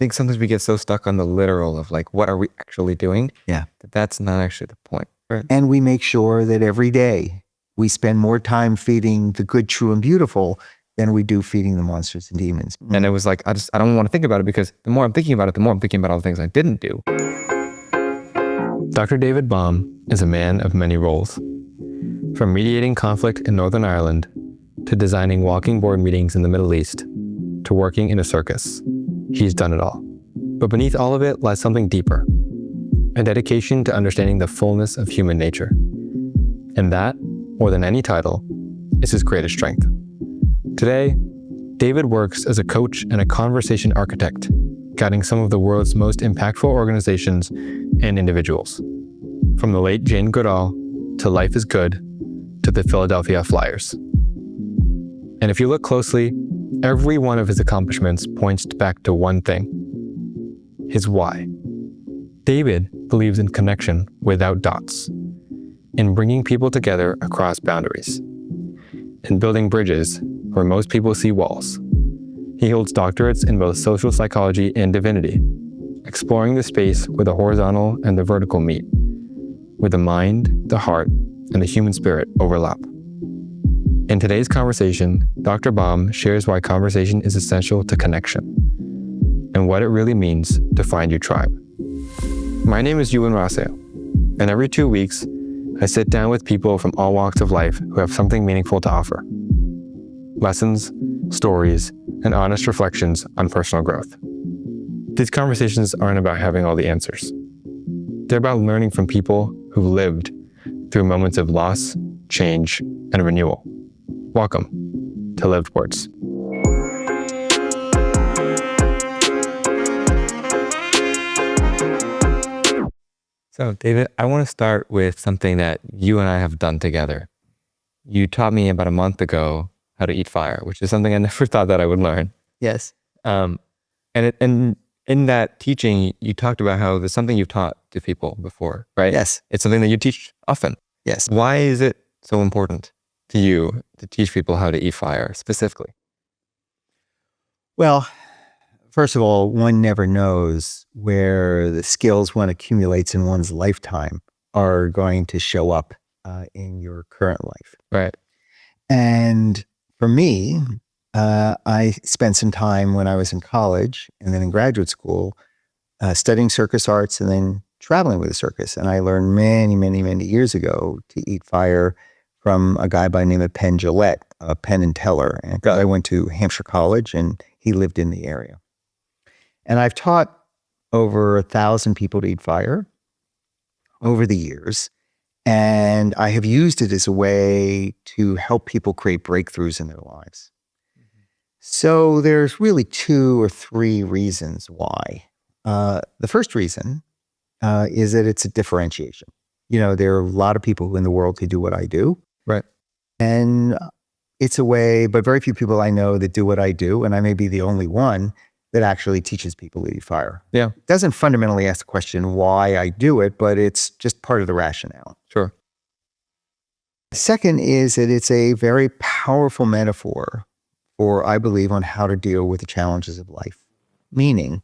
think sometimes we get so stuck on the literal of like, what are we actually doing? Yeah. That's not actually the point. Right? And we make sure that every day we spend more time feeding the good, true, and beautiful than we do feeding the monsters and demons. And it was like, I don't want to think about it, because the more I'm thinking about it, the more I'm thinking about all the things I didn't do. Dr. David Baum is a man of many roles. From mediating conflict in Northern Ireland, to designing walking board meetings in the Middle East, to working in a circus. He's done it all. But beneath all of it lies something deeper, a dedication to understanding the fullness of human nature. And that, more than any title, is his greatest strength. Today, David works as a coach and a conversation architect, guiding some of the world's most impactful organizations and individuals. From the late Jane Goodall, to Life is Good, to the Philadephia Flyers. And if you look closely, every one of his accomplishments points back to one thing: his why. David believes in connection without dots, in bringing people together across boundaries, in building bridges where most people see walls. He holds doctorates in both social psychology and divinity, exploring the space where the horizontal and the vertical meet, where the mind, the heart, and the human spirit overlap. In today's conversation, Dr. Baum shares why conversation is essential to connection, and what it really means to find your tribe. My name is Ewan Rosseo, and every 2 weeks, I sit down with people from all walks of life who have something meaningful to offer. Lessons, stories, and honest reflections on personal growth. These conversations aren't about having all the answers. They're about learning from people who've lived through moments of loss, change, and renewal. Welcome to Lived Words. So, David, I want to start with something that you and I have done together. You taught me about a month ago how to eat fire, which is something I never thought that I would learn. Yes. And in that teaching, you talked about how there's something you've taught to people before, right? Yes. It's something that you teach often. Yes. Why is it so important to you to teach people how to eat fire specifically? Well, first of all, one never knows where the skills one accumulates in one's lifetime are going to show up in your current life. Right. And for me, I spent some time when I was in college and then in graduate school studying circus arts and then traveling with a circus. And I learned many, many, many years ago to eat fire from a guy by the name of Penn Jillette, Penn and Teller. And I went to Hampshire College and he lived in the area. And I've taught over 1,000 people to eat fire over the years. And I have used it as a way to help people create breakthroughs in their lives. Mm-hmm. So there's really 2 or 3 reasons why. The first reason is that it's a differentiation. You know, there are a lot of people in the world who do what I do. Right. And it's a way, but very few people I know that do what I do, and I may be the only one that actually teaches people to eat fire. Yeah. It doesn't fundamentally ask the question why I do it, but it's just part of the rationale. Sure. Second is that it's a very powerful metaphor for, I believe, on how to deal with the challenges of life. Meaning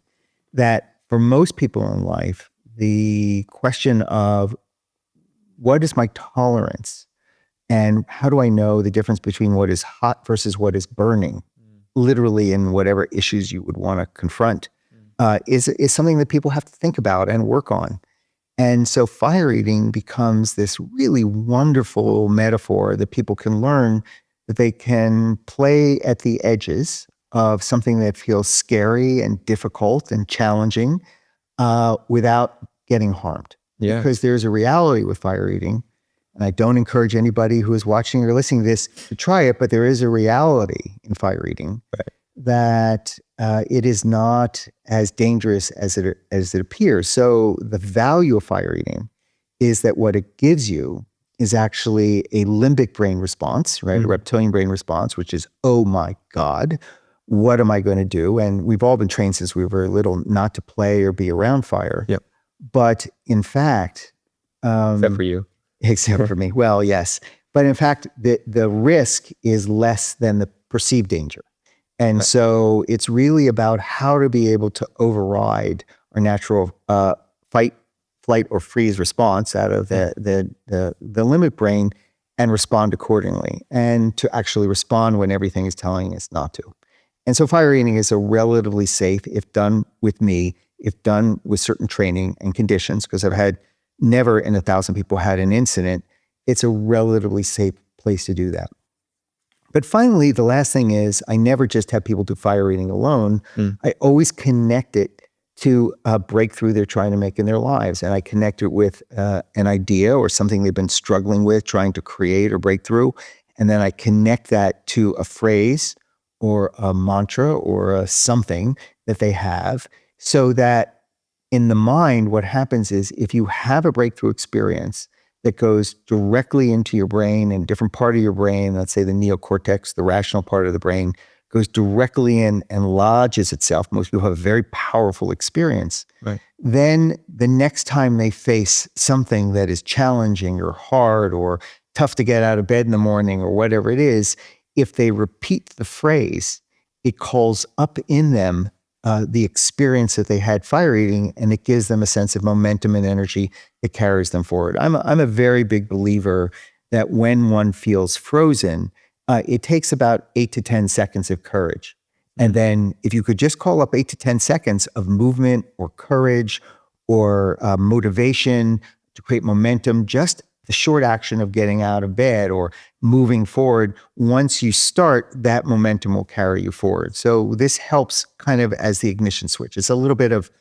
that for most people in life, the question of what is my tolerance and how do I know the difference between what is hot versus what is burning, literally in whatever issues you would want to confront, is something that people have to think about and work on. And so fire eating becomes this really wonderful metaphor that people can learn, that they can play at the edges of something that feels scary and difficult and challenging without getting harmed. Yeah. Because there's a reality with fire eating, and I don't encourage anybody who is watching or listening to this to try it, but there is a reality in fire eating that it is not as dangerous as it appears. So the value of fire eating is that what it gives you is actually a limbic brain response, right? A reptilian brain response, which is, oh my God, what am I going to do? And we've all been trained since we were very little not to play or be around fire. Yep. But in fact... except for you. Except for me. Well, yes. But in fact, the risk is less than the perceived danger. And so it's really about how to be able to override our natural fight, flight, or freeze response out of the limbic brain and respond accordingly, and to actually respond when everything is telling us not to. And so fire eating is a relatively safe, if done with me, if done with certain training and conditions, because I've had never in 1,000 people had an incident, it's a relatively safe place to do that. But finally, the last thing is I never just have people do fire eating alone. I always connect it to a breakthrough they're trying to make in their lives. And I connect it with an idea or something they've been struggling with, trying to create or break through. And then I connect that to a phrase or a mantra or a something that they have, so that in the mind, what happens is if you have a breakthrough experience that goes directly into your brain and a different part of your brain, let's say the neocortex, the rational part of the brain, goes directly in and lodges itself. Most people have a very powerful experience. Right. Then the next time they face something that is challenging or hard or tough to get out of bed in the morning or whatever it is, if they repeat the phrase, it calls up in them the experience that they had fire eating, and it gives them a sense of momentum and energy that carries them forward. I'm a very big believer that when one feels frozen, it takes about 8 to 10 seconds of courage. And then if you could just call up 8 to 10 seconds of movement or courage or motivation to create momentum, just the short action of getting out of bed or moving forward, once you start, that momentum will carry you forward. So this helps kind of as the ignition switch. It's a little bit of,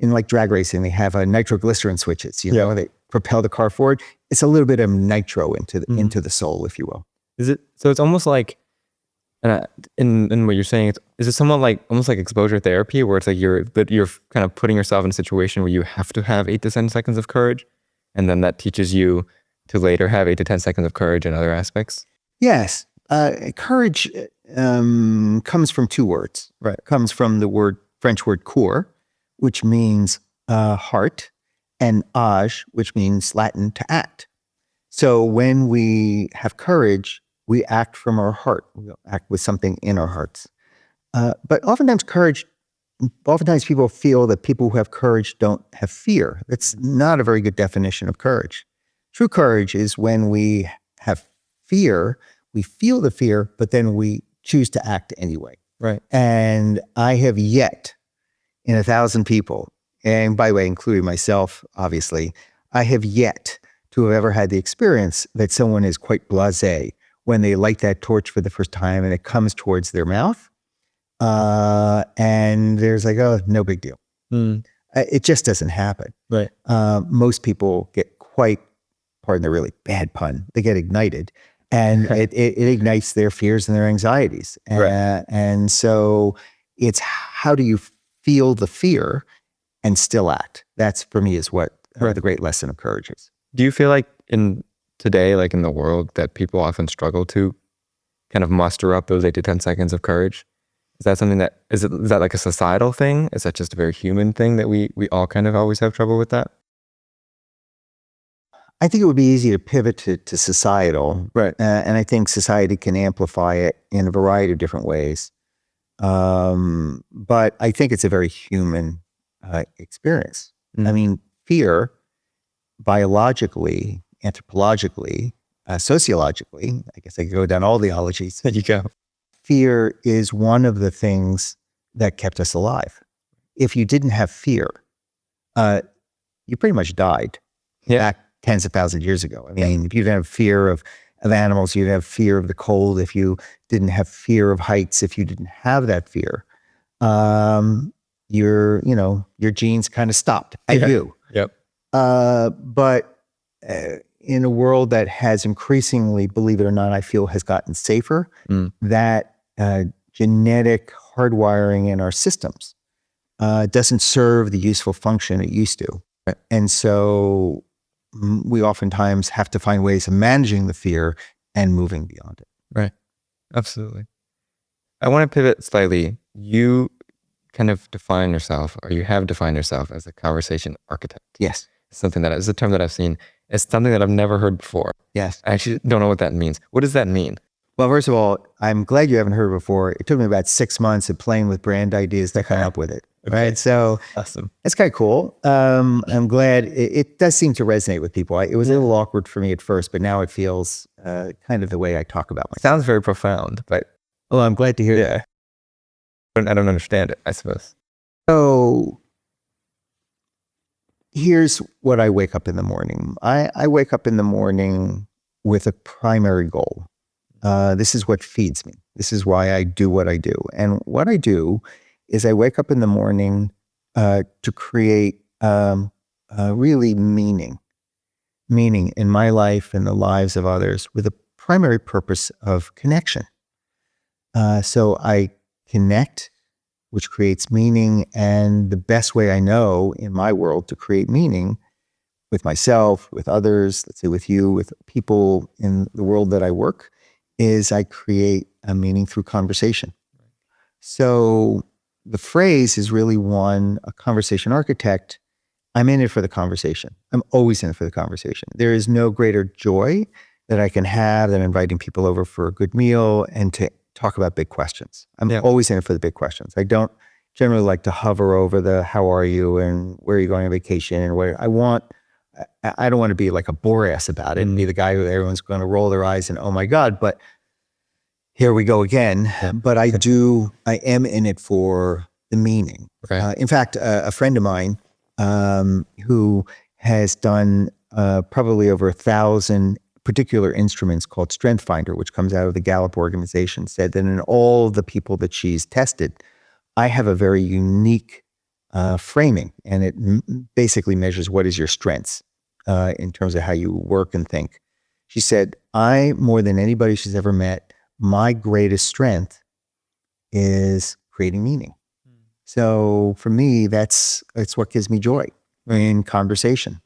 in like drag racing, they have nitroglycerin switches, you know, they propel the car forward. It's a little bit of nitro into the soul, if you will. Is it, so it's almost like, in what you're saying, is it somewhat like, almost like exposure therapy, where it's like you're kind of putting yourself in a situation where you have to have 8 to 10 seconds of courage, and then that teaches you to later have 8 to 10 seconds of courage in other aspects? Yes. Courage comes from two words. Right. It comes from the French word coeur, which means heart, and age, which means Latin to act. So when we have courage, we act from our heart. We act with something in our hearts. But oftentimes people feel that people who have courage don't have fear. That's not a very good definition of courage. True courage is when we have fear, we feel the fear, but then we choose to act anyway. Right. And I have yet, in 1,000 people, and by the way, including myself, obviously, I have yet to have ever had the experience that someone is quite blasé when they light that torch for the first time and it comes towards their mouth. And there's like, oh, no big deal. It just doesn't happen. Right. Most people get quite, pardon the really bad pun, they get ignited, and it ignites their fears and their anxieties. And so it's how do you feel the fear and still act? That's, for me, is what the great lesson of courage is. Do you feel like in today, like in the world, that people often struggle to kind of muster up those 8 to 10 seconds of courage? Is that something that, is that like a societal thing? Is that just a very human thing that we all kind of always have trouble with that? I think it would be easy to pivot to societal. Right. And I think society can amplify it in a variety of different ways. But I think it's a very human experience. I mean, fear, biologically, anthropologically, sociologically, I guess I could go down all the ologies. There you go. Fear is one of the things that kept us alive. If you didn't have fear, you pretty much died back tens of thousands of years ago. I mean, if you didn't have fear of animals, you didn't have fear of the cold. If you didn't have fear of heights, if you didn't have that fear, your genes kind of stopped at you. Yep. But in a world that has increasingly, believe it or not, I feel has gotten safer, that genetic hardwiring in our systems doesn't serve the useful function it used to. Right. And so we oftentimes have to find ways of managing the fear and moving beyond it. Right. Absolutely. I want to pivot slightly. You kind of define yourself, or you have defined yourself, as a conversation architect. Yes. Something that is a term that I've seen. It's something that I've never heard before. Yes. I actually don't know what that means. What does that mean? Well, first of all, I'm glad you haven't heard it before. It took me about 6 months of playing with brand ideas to come up with it. Okay. Right. So Awesome. it's kind of cool. I'm glad it does seem to resonate with people. It was a little awkward for me at first, but now it feels kind of the way I talk about myself. Sounds very profound, but Well, I'm glad to hear that. I don't understand it, I suppose. So here's what I wake up in the morning. I wake up in the morning with a primary goal. This is what feeds me. This is why I do what I do. And what I do is I wake up in the morning to create really meaning in my life and the lives of others with a primary purpose of connection. So I connect, which creates meaning. And the best way I know in my world to create meaning with myself, with others, let's say with you, with people in the world that I work, is I create a meaning through conversation. So the phrase is really one, a conversation architect. I'm in it for the conversation. I'm always in it for the conversation. There is no greater joy that I can have than inviting people over for a good meal and to talk about big questions. I'm always in it for the big questions. I don't generally like to hover over the how are you and where are you going on vacation and where I don't want to be like a bore ass about it and be the guy who everyone's going to roll their eyes and, oh my God, but here we go again. But I am in it for the meaning. Right. In fact, a friend of mine who has done probably over 1,000 particular instruments called Strength Finder, which comes out of the Gallup organization, said that in all the people that she's tested, I have a very unique framing, and it basically measures what is your strengths in terms of how you work and think. She said, more than anybody she's ever met, my greatest strength is creating meaning. So for me, it's what gives me joy in conversation.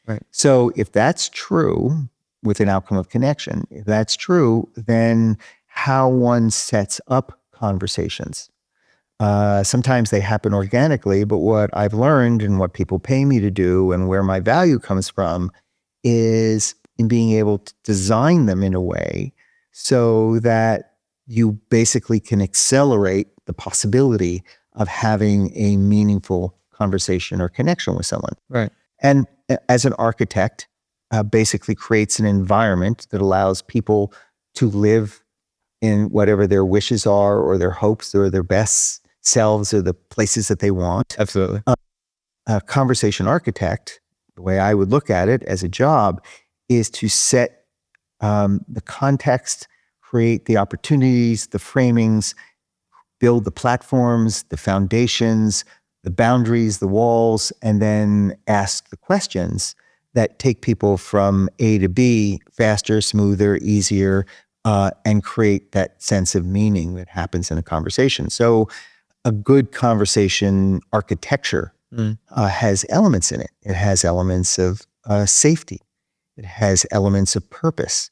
Right. So if that's true with an outcome of connection, if that's true, then how one sets up conversations. Sometimes they happen organically, but what I've learned and what people pay me to do and where my value comes from is in being able to design them in a way so that you basically can accelerate the possibility of having a meaningful conversation or connection with someone. Right. And as an architect, basically creates an environment that allows people to live in whatever their wishes are or their hopes or their best selves or the places that they want. Absolutely. A conversation architect, the way I would look at it as a job, is to set the context, create the opportunities, the framings, build the platforms, the foundations, the boundaries, the walls, and then ask the questions that take people from A to B faster, smoother, easier, and create that sense of meaning that happens in a conversation. So a good conversation architecture has elements in it. It has elements of safety. It has elements of purpose.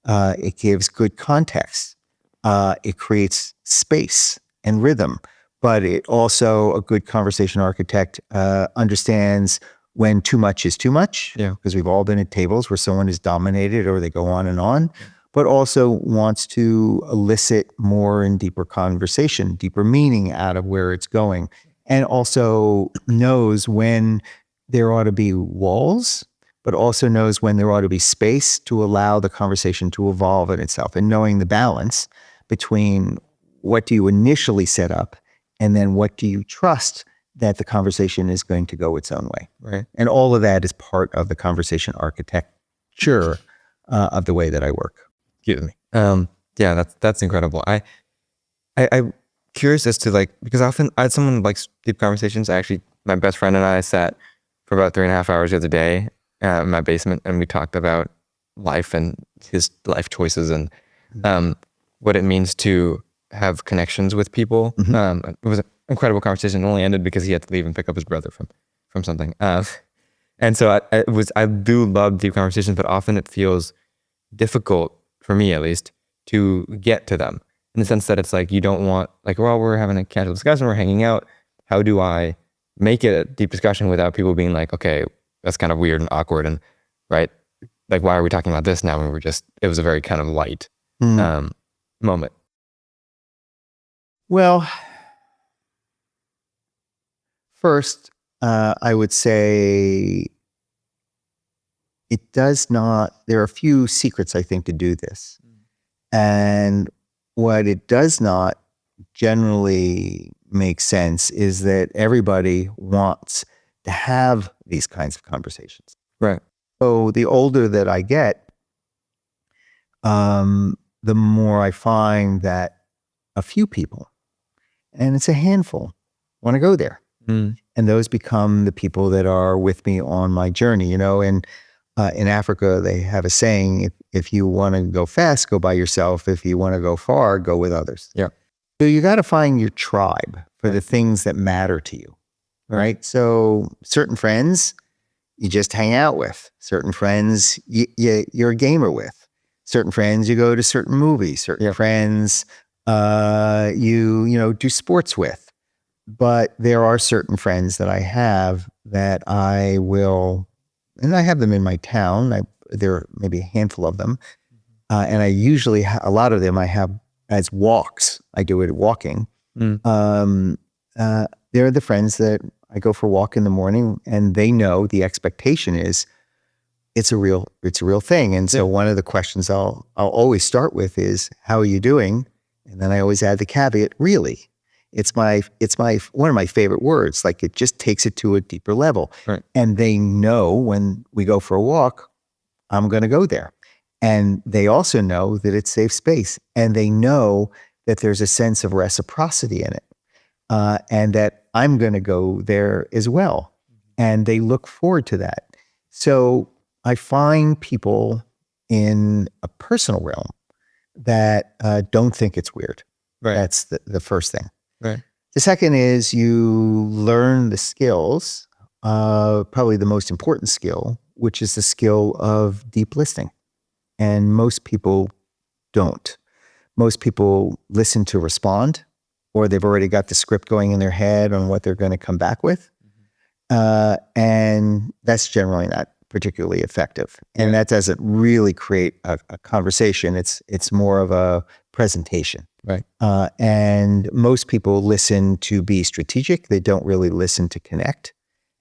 It gives good context. It creates space and rhythm. But it also, a good conversation architect understands when too much is too much, because we've all been at tables where someone is dominated or they go on, but also wants to elicit more and deeper conversation, deeper meaning out of where it's going, and also knows when there ought to be walls, but also knows when there ought to be space to allow the conversation to evolve in itself, and knowing the balance between what do you initially set up and then what do you trust that the conversation is going to go its own way. Right. And all of that is part of the conversation architecture of the way that I work. Excuse me. Yeah, that's incredible. I'm curious as to because often I had someone who likes deep conversations. My best friend and I sat for about 3.5 hours the other day in my basement, and we talked about life and his life choices and what it means to have connections with people. It was an incredible conversation. It only ended because he had to leave and pick up his brother from something. And so I do love deep conversations, but often it feels difficult, for me at least, to get to them, in the sense that it's you don't want, we're having a casual discussion, we're hanging out. How do I make it a deep discussion without people being okay, that's kind of weird and awkward, and right? Why are we talking about this now when it was a very kind of light. moment? Well, first, I would say it does not, there are a few secrets, I think, to do this. And what it does not generally make sense is that everybody wants to have these kinds of conversations. Right. So the older that I get, the more I find that a few people, and it's a handful, want to go there. Mm. And those become the people that are with me on my journey, and in Africa, they have a saying, if you want to go fast, go by yourself. If you want to go far, go with others. Yeah. So you got to find your tribe for the things that matter to you, right? So certain friends you just hang out with. Certain friends you're a gamer with. Certain friends you go to certain movies. Certain friends you do sports with. But there are certain friends that I have that I will, and I have them in my town. There are maybe a handful of them. And I usually, a lot of them I have as walks. I do it walking. They're the friends that I go for a walk in the morning, and they know the expectation is it's a real thing. And so one of the questions I'll always start with is, how are you doing? And then I always add the caveat, really. It's my one of my favorite words. Like, it just takes it to a deeper level. Right. And they know when we go for a walk, I'm going to go there. And they also know that it's safe space. And they know that there's a sense of reciprocity in it. And that I'm going to go there as well. And they look forward to that. So I find people in a personal realm that don't think it's weird. Right. That's the first thing. Right. The second is you learn the skills, probably the most important skill, which is the skill of deep listening. And most people don't. Most people listen to respond, or they've already got the script going in their head on what they're going to come back with. And that's generally not particularly effective. And that doesn't really create a conversation. It's more of a presentation. Right. And most people listen to be strategic. They don't really listen to connect,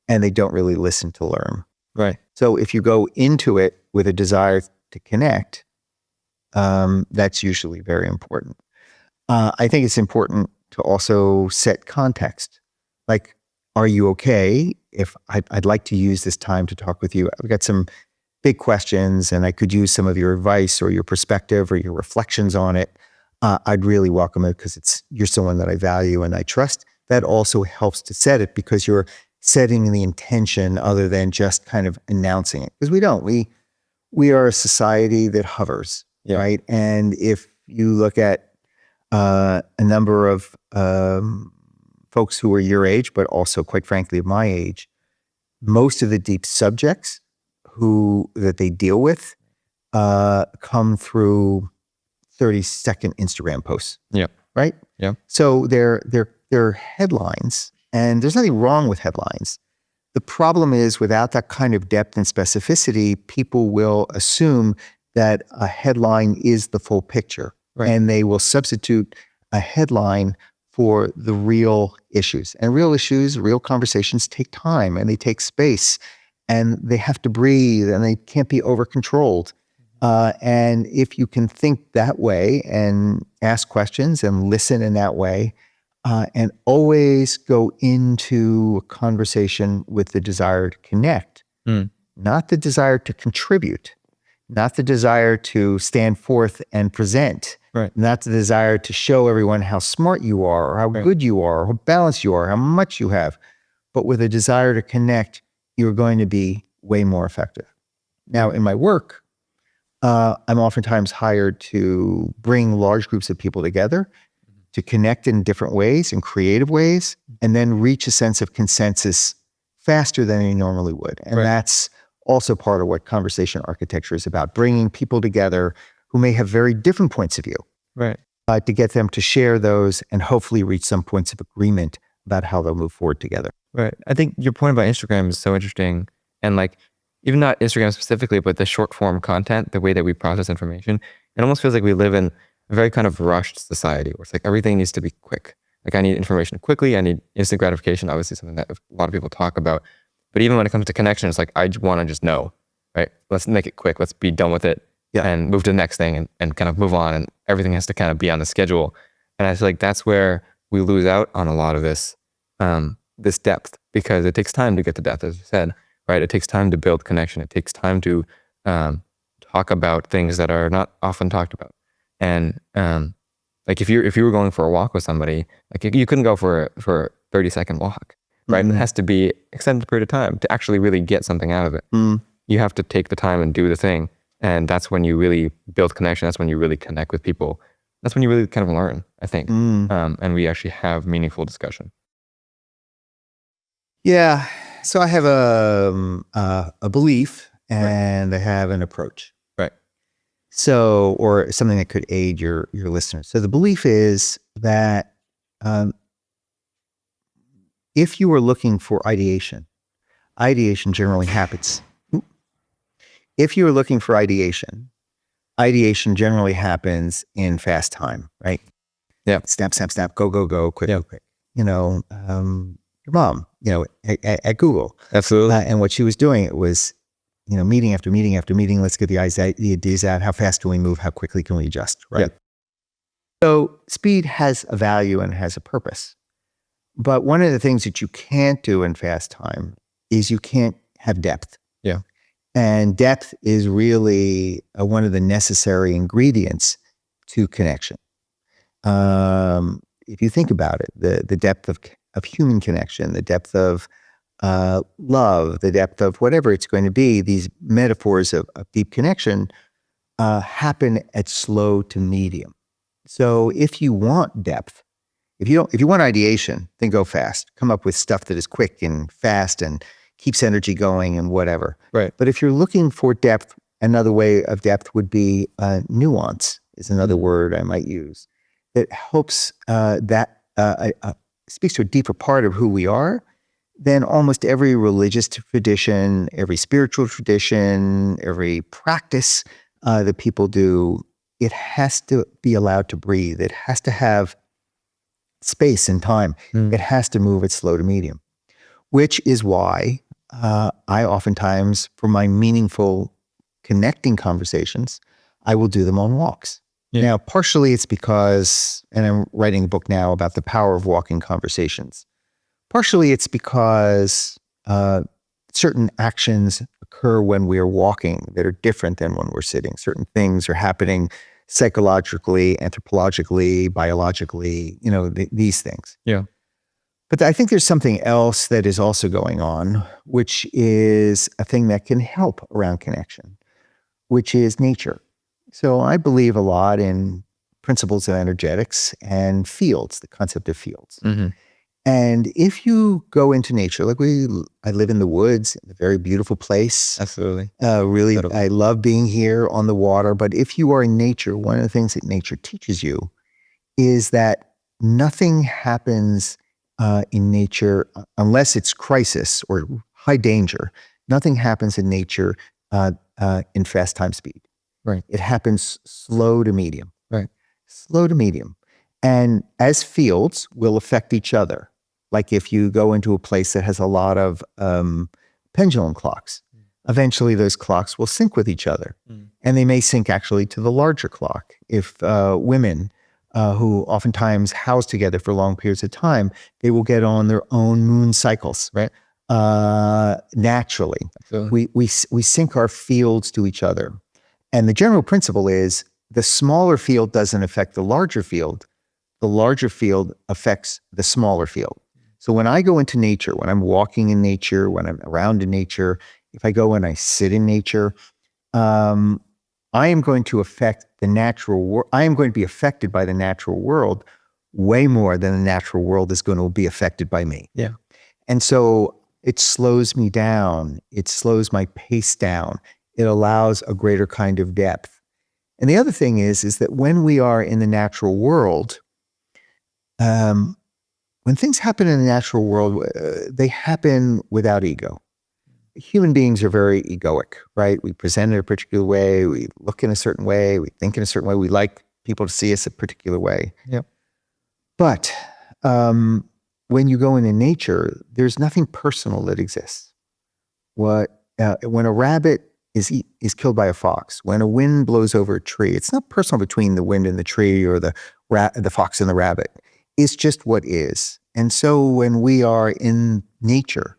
and they don't really listen to learn. Right. So if you go into it with a desire to connect, that's usually very important. I think it's important to also set context. Like, are you okay if I'd like to use this time to talk with you? I've got some big questions, and I could use some of your advice or your perspective or your reflections on it. I'd really welcome it, because you're someone that I value and I trust. That also helps to set it, because you're setting the intention other than just kind of announcing it. Because we don't. We are a society that hovers, right? And if you look at a number of folks who are your age, but also, quite frankly, of my age, most of the deep subjects that they deal with come through 30-second Instagram posts. Yeah. Right? Yeah. So they're headlines, and there's nothing wrong with headlines. The problem is, without that kind of depth and specificity, people will assume that a headline is the full picture. Right. And they will substitute a headline for the real issues. And real issues, real conversations take time, and they take space, and they have to breathe, and they can't be over-controlled. And if you can think that way and ask questions and listen in that way, and always go into a conversation with the desire to connect, not the desire to contribute, not the desire to stand forth and present, not the desire to show everyone how smart you are, or how good you are, or how balanced you are, how much you have, but with a desire to connect, you're going to be way more effective. Now, in my work, I'm oftentimes hired to bring large groups of people together to connect in different ways, in creative ways, and then reach a sense of consensus faster than you normally would. And that's also part of what conversation architecture is about, bringing people together who may have very different points of view, to get them to share those and hopefully reach some points of agreement about how they'll move forward together. Right. I think your point about Instagram is so interesting. And like, even not Instagram specifically, but the short form content, the way that we process information, it almost feels like we live in a very kind of rushed society where it's like everything needs to be quick. Like I need information quickly. I need instant gratification. Obviously something that a lot of people talk about. But even when it comes to connection, it's like, I want to just know, right? Let's make it quick. Let's be done with it and move to the next thing and kind of move on. And everything has to kind of be on the schedule. And I feel like that's where we lose out on a lot of this, this depth, because it takes time to get to depth, as you said, right? It takes time to build connection. It takes time to talk about things that are not often talked about. And like if you were going for a walk with somebody, like you couldn't go for a 30-second walk, right? It has to be extended period of time to actually really get something out of it. You have to take the time and do the thing. And that's when you really build connection. That's when you really connect with people. That's when you really kind of learn, I think. And we actually have meaningful discussion. Yeah. So I have a belief and I have an approach. Right. So, or something that could aid your listeners. So the belief is that if you are looking for ideation generally happens. If you are looking for ideation generally happens in fast time, right? Yeah. Snap, snap, snap, go, go, go, quick, quick. You know, your mom, you know, at Google. Absolutely. And what she was doing, it was, you know, meeting after meeting after meeting. Let's get the ideas out. How fast can we move? How quickly can we adjust? Right. Yeah. So speed has a value and has a purpose. But one of the things that you can't do in fast time is you can't have depth. Yeah. And depth is really one of the necessary ingredients to connection. If you think about it, the depth of human connection, the depth of love, the depth of whatever it's going to be, these metaphors of deep connection happen at slow to medium. So if you want depth, if you want ideation, then go fast. Come up with stuff that is quick and fast and keeps energy going and whatever. Right. But if you're looking for depth, another way of depth would be nuance is another word I might use. That helps speaks to a deeper part of who we are than almost every religious tradition, every spiritual tradition, every practice that people do. It has to be allowed to breathe. It has to have space and time. It has to move at slow to medium, which is why I oftentimes, for my meaningful connecting conversations, I will do them on walks. Yeah. Now, partially it's because, and I'm writing a book now about the power of walking conversations. Partially it's because certain actions occur when we are walking that are different than when we're sitting. Certain things are happening psychologically, anthropologically, biologically, you know, these things. Yeah. But I think there's something else that is also going on, which is a thing that can help around connection, which is nature. So I believe a lot in principles of energetics and fields, the concept of fields. Mm-hmm. And if you go into nature, like I live in the woods, in a very beautiful place. Absolutely. Really, I love being here on the water. But if you are in nature, one of the things that nature teaches you is that nothing happens in nature unless it's crisis or high danger. Nothing happens in nature in fast time speed. Right. It happens slow to medium. Right. Slow to medium. And as fields will affect each other. Like if you go into a place that has a lot of pendulum clocks, eventually those clocks will sync with each other. And they may sync actually to the larger clock. If women who oftentimes house together for long periods of time, they will get on their own moon cycles, right? Naturally. We sync our fields to each other. And the general principle is the smaller field doesn't affect the larger field. The larger field affects the smaller field. So when I go into nature, when I'm walking in nature, when I'm around in nature, if I go and I sit in nature, I am going to affect the natural world. I am going to be affected by the natural world way more than the natural world is going to be affected by me. Yeah. And so it slows me down. It slows my pace down. It allows a greater kind of depth. And the other thing is that when we are in the natural world, when things happen in the natural world, they happen without ego. Human beings are very egoic, right? We present in a particular way, we look in a certain way, we think in a certain way, we like people to see us a particular way. Yep. But when you go into nature, there's nothing personal that exists. When a rabbit is killed by a fox, when a wind blows over a tree, it's not personal between the wind and the tree or the fox and the rabbit. It's just what is. And so when we are in nature,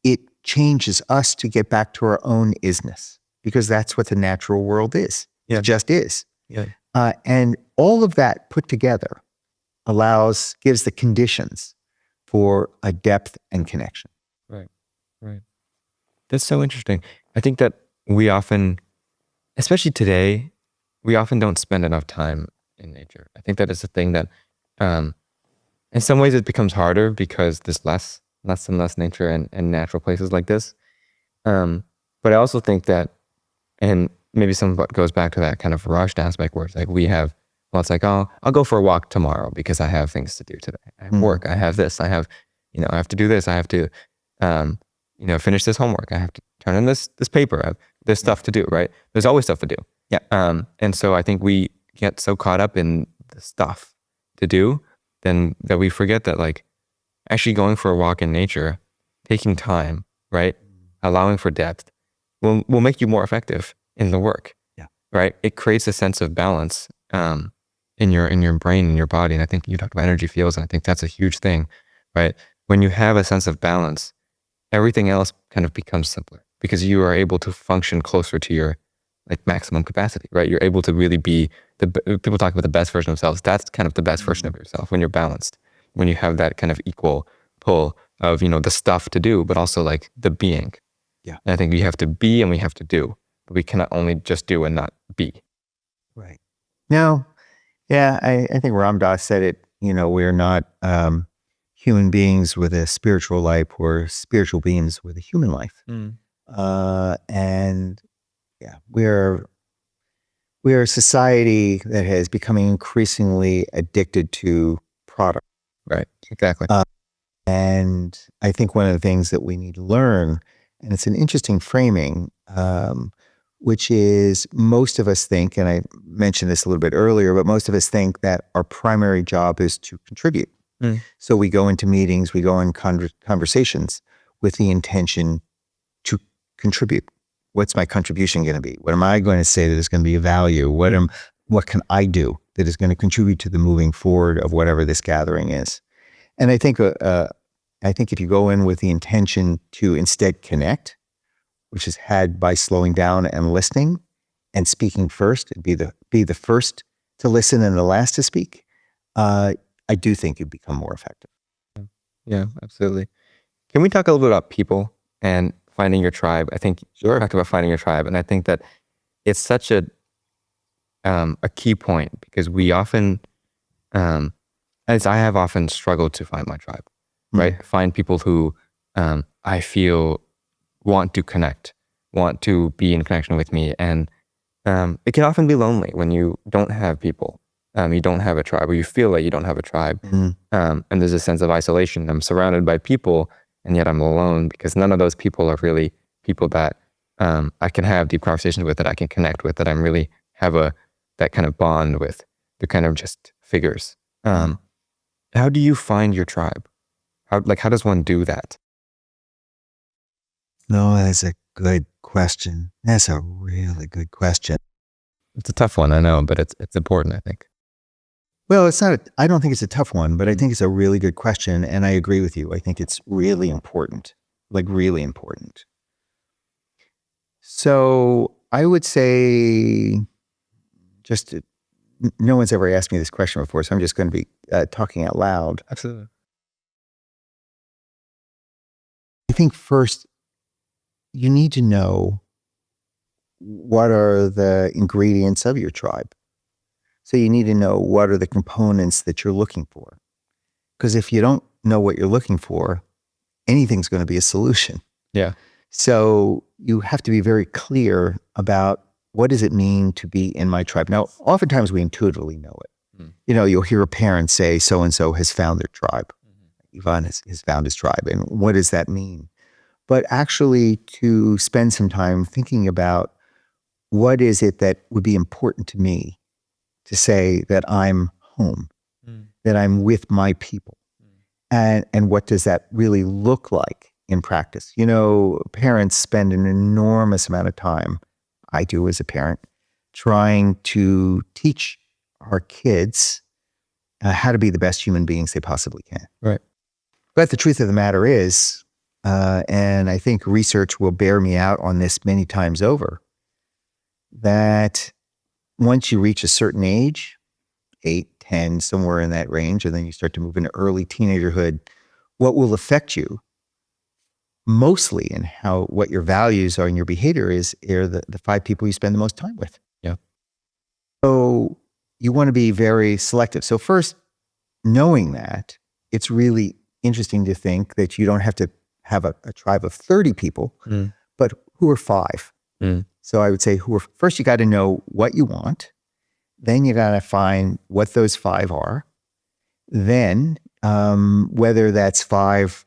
it changes us to get back to our own isness, because that's what the natural world is. Yeah. It just is. Yeah. And all of that put together gives the conditions for a depth and connection. Right. That's so interesting. I think that we often, especially today, we often don't spend enough time in nature. I think that is a thing that, in some ways it becomes harder because there's less and less nature and natural places like this. But I also think that, and maybe some of what goes back to that kind of rushed aspect where it's like it's like, oh, I'll go for a walk tomorrow because I have things to do today. I have work. I have this. I have to do this. I have to, finish this homework. I have to turn in this paper. There's stuff to do, right? There's always stuff to do. Yeah. And so I think we get so caught up in the stuff to do then that we forget that, like, actually going for a walk in nature, taking time, right? Allowing for depth will make you more effective in the work. Yeah. Right? It creates a sense of balance in your brain, in your body. And I think you talked about energy fields, and I think that's a huge thing, right? When you have a sense of balance, everything else kind of becomes simpler because you are able to function closer to your maximum capacity, right? You're able to really be people talk about the best version of themselves. That's kind of the best version of yourself when you're balanced, when you have that kind of equal pull of, the stuff to do, but also like the being. Yeah. And I think we have to be and we have to do, but we cannot only just do and not be. Right. No. Yeah. I think Ram Dass said it, we're not human beings with a spiritual life or spiritual beings with a human life. And yeah, we're a society that has become increasingly addicted to product. Right. Exactly. And I think one of the things that we need to learn, and it's an interesting framing, which is most of us think, and I mentioned this a little bit earlier, but most of us think that our primary job is to contribute. So we go into meetings, we go in conversations with the intention to contribute. What's my contribution going to be? What am I going to say that is going to be of value? What can I do that is going to contribute to the moving forward of whatever this gathering is? And I think if you go in with the intention to instead connect, which is had by slowing down and listening and speaking first, and be the first to listen and the last to speak, I do think you become more effective. Yeah, absolutely. Can we talk a little bit about people and finding your tribe? I think you talked about finding your tribe, and I think that it's such a key point because we often, as I have often struggled to find my tribe, right? Find people who I feel want to connect, want to be in connection with me, and it can often be lonely when you don't have people. You don't have a tribe, or you feel like you don't have a tribe, and there's a sense of isolation. I'm surrounded by people, and yet I'm alone because none of those people are really people that I can have deep conversations with, that I can connect with, that I'm really have that kind of bond with. They're kind of just figures. How do you find your tribe? How does one do that? No, that's a good question. That's a really good question. It's a tough one, I know, but it's important, I think. Well, it's not. I don't think it's a tough one, but I think it's a really good question, and I agree with you. I think it's really important, really important. So I would say, no one's ever asked me this question before, so I'm just going to be talking out loud. Absolutely. I think first, you need to know what are the ingredients of your tribe. So you need to know what are the components that you're looking for. Because if you don't know what you're looking for, anything's going to be a solution. Yeah. So you have to be very clear about what does it mean to be in my tribe. Now, oftentimes we intuitively know it. You'll hear a parent say, so-and-so has found their tribe. Ivan has found his tribe. And what does that mean? But actually to spend some time thinking about what is it that would be important to me to say that I'm home, that I'm with my people. And what does that really look like in practice? You know, parents spend an enormous amount of time, I do as a parent, trying to teach our kids how to be the best human beings they possibly can. Right. But the truth of the matter is, and I think research will bear me out on this many times over, that once you reach a certain age, 8, 10, somewhere in that range, and then you start to move into early teenagerhood, what will affect you mostly in what your values are and your behavior are the 5 people you spend the most time with. Yeah. So you want to be very selective. So first, knowing that, it's really interesting to think that you don't have to have a tribe of 30 people, but who are 5? So I would say first you got to know what you want. Then you got to find what those 5 are. Then whether that's 5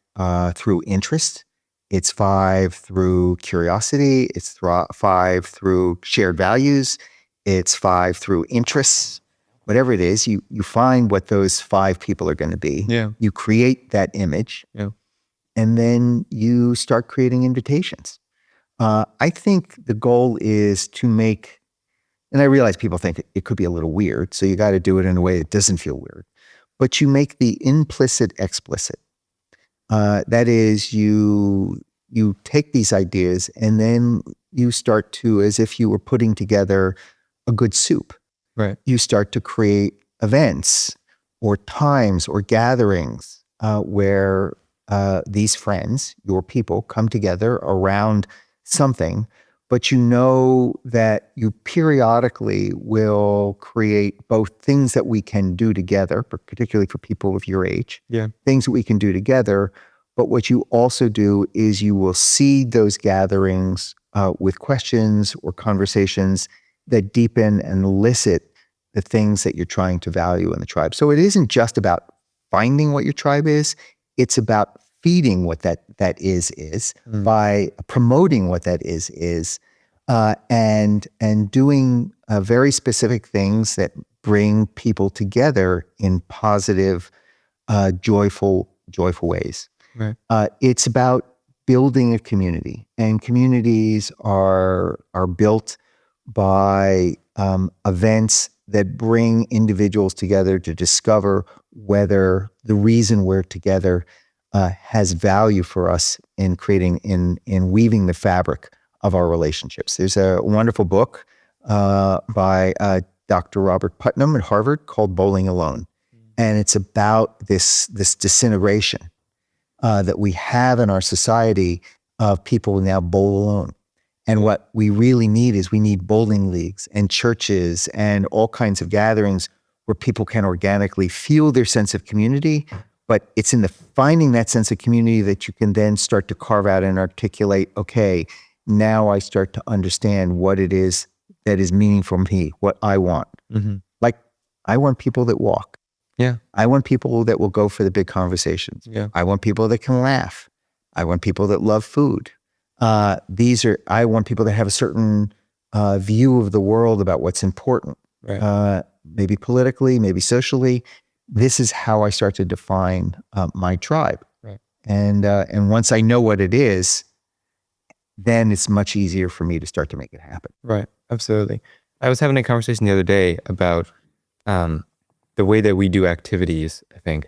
through interest, it's 5 through curiosity, it's 5 through shared values, it's 5 through interests. Whatever it is, you find what those 5 people are going to be. Yeah. You create that image. Yeah. And then you start creating invitations. I think the goal is to make, and I realize people think it could be a little weird, so you got to do it in a way that doesn't feel weird. But you make the implicit explicit. That is, you take these ideas and then you start to, as if you were putting together a good soup. Right. You start to create events or times or gatherings where these friends, your people, come together around something, but you know that you periodically will create both things that we can do together, particularly for people of your age, things that we can do together. But what you also do is you will seed those gatherings with questions or conversations that deepen and elicit the things that you're trying to value in the tribe. So it isn't just about finding what your tribe is, it's about feeding what that is by promoting what that is, and doing very specific things that bring people together in positive, joyful ways. Right. It's about building a community, and communities are built by events that bring individuals together to discover whether the reason we're together has value for us in creating, in weaving the fabric of our relationships. There's a wonderful book by Dr. Robert Putnam at Harvard called Bowling Alone. And it's about this disintegration that we have in our society of people now bowl alone. And what we really need is we need bowling leagues and churches and all kinds of gatherings where people can organically feel their sense of community. But it's in the finding that sense of community that you can then start to carve out and articulate, okay, now I start to understand what it is that is meaningful for me, what I want. Like, I want people that walk. Yeah. I want people that will go for the big conversations. Yeah. I want people that can laugh. I want people that love food. I want people that have a certain view of the world about what's important. Right. Maybe politically, maybe socially. This is how I start to define my tribe. Right. And once I know what it is, then it's much easier for me to start to make it happen. Right. Absolutely. I was having a conversation the other day about the way that we do activities, I think,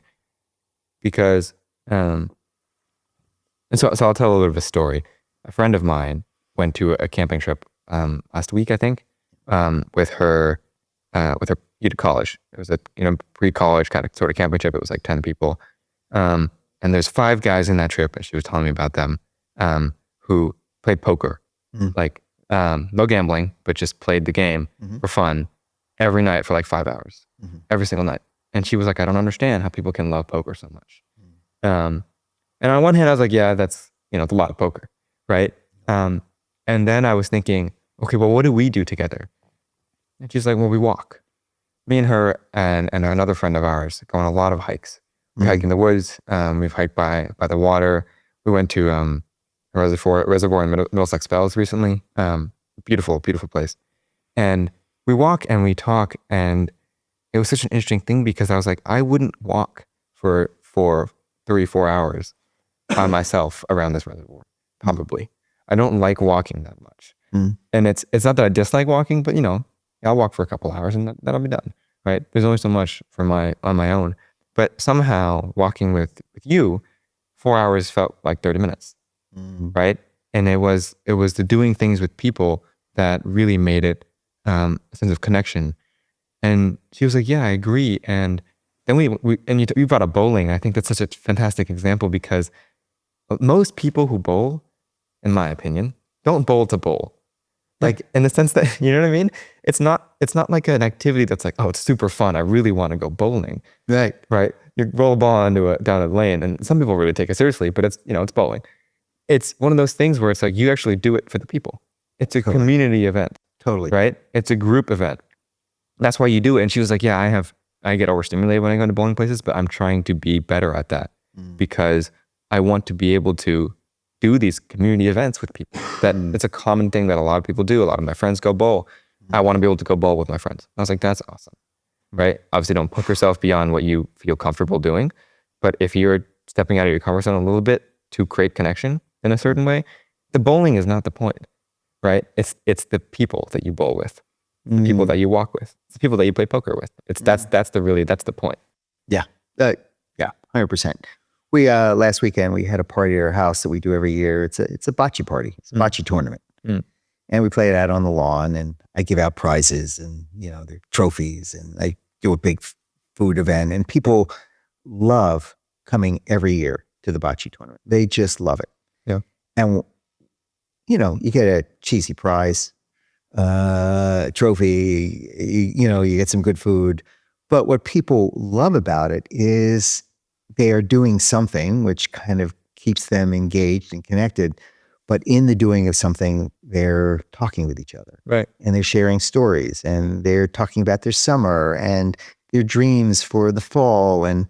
because, and so I'll tell a little bit of a story. A friend of mine went to a camping trip last week, I think, with her college. It was a pre-college kind of sort of camping trip. It was like 10 people, and there's 5 guys in that trip, and she was telling me about them who played poker, like no gambling, but just played the game for fun every night for like 5 hours, every single night. And she was like, I don't understand how people can love poker so much. And on one hand, I was like, yeah, that's it's a lot of poker. Right. And then I was thinking, okay, well, what do we do together? And she's like, well, we walk. Me and her and another friend of ours go on a lot of hikes. We hike in the woods. We've hiked by the water. We went to a reservoir in Middlesex Fells recently. Beautiful, beautiful place. And we walk and we talk, and it was such an interesting thing because I was like, I wouldn't walk for 3-4 hours by myself around this reservoir, probably. I don't like walking that much. And it's not that I dislike walking, but I'll walk for a couple hours and that'll be done, right? There's only so much on my own. But somehow walking with you, 4 hours felt like 30 minutes, right? And it was the doing things with people that really made it a sense of connection. And she was like, yeah, I agree. And then you brought up bowling. I think that's such a fantastic example because most people who bowl, in my opinion, don't bowl to bowl. Like in the sense that, you know what I mean? It's not like an activity that's like, oh, it's super fun. I really want to go bowling. Right. Right. You roll a ball down a lane, and some people really take it seriously, but it's bowling. It's one of those things where it's like you actually do it for the people. It's a community event. Totally. Right? It's a group event. That's why you do it. And she was like, yeah, I get overstimulated when I go to bowling places, but I'm trying to be better at that because I want to be able to do these community events with people. That it's a common thing that a lot of people do. A lot of my friends go bowl. I want to be able to go bowl with my friends. I was like, that's awesome, right? Obviously, don't put yourself beyond what you feel comfortable doing. But if you're stepping out of your comfort zone a little bit to create connection in a certain way, the bowling is not the point, right? It's the people that you bowl with, the people that you walk with, it's the people that you play poker with. That's the point. Yeah. 100%. We last weekend we had a party at our house that we do every year. It's a bocce party. It's a bocce tournament, and we play it out on the lawn. And I give out prizes and their trophies, and I do a big food event. And people love coming every year to the bocce tournament. They just love it. Yeah. And you get a cheesy prize, trophy. You get some good food. But what people love about it is they are doing something which kind of keeps them engaged and connected. But in the doing of something, they're talking with each other. Right. And they're sharing stories, and they're talking about their summer and their dreams for the fall. And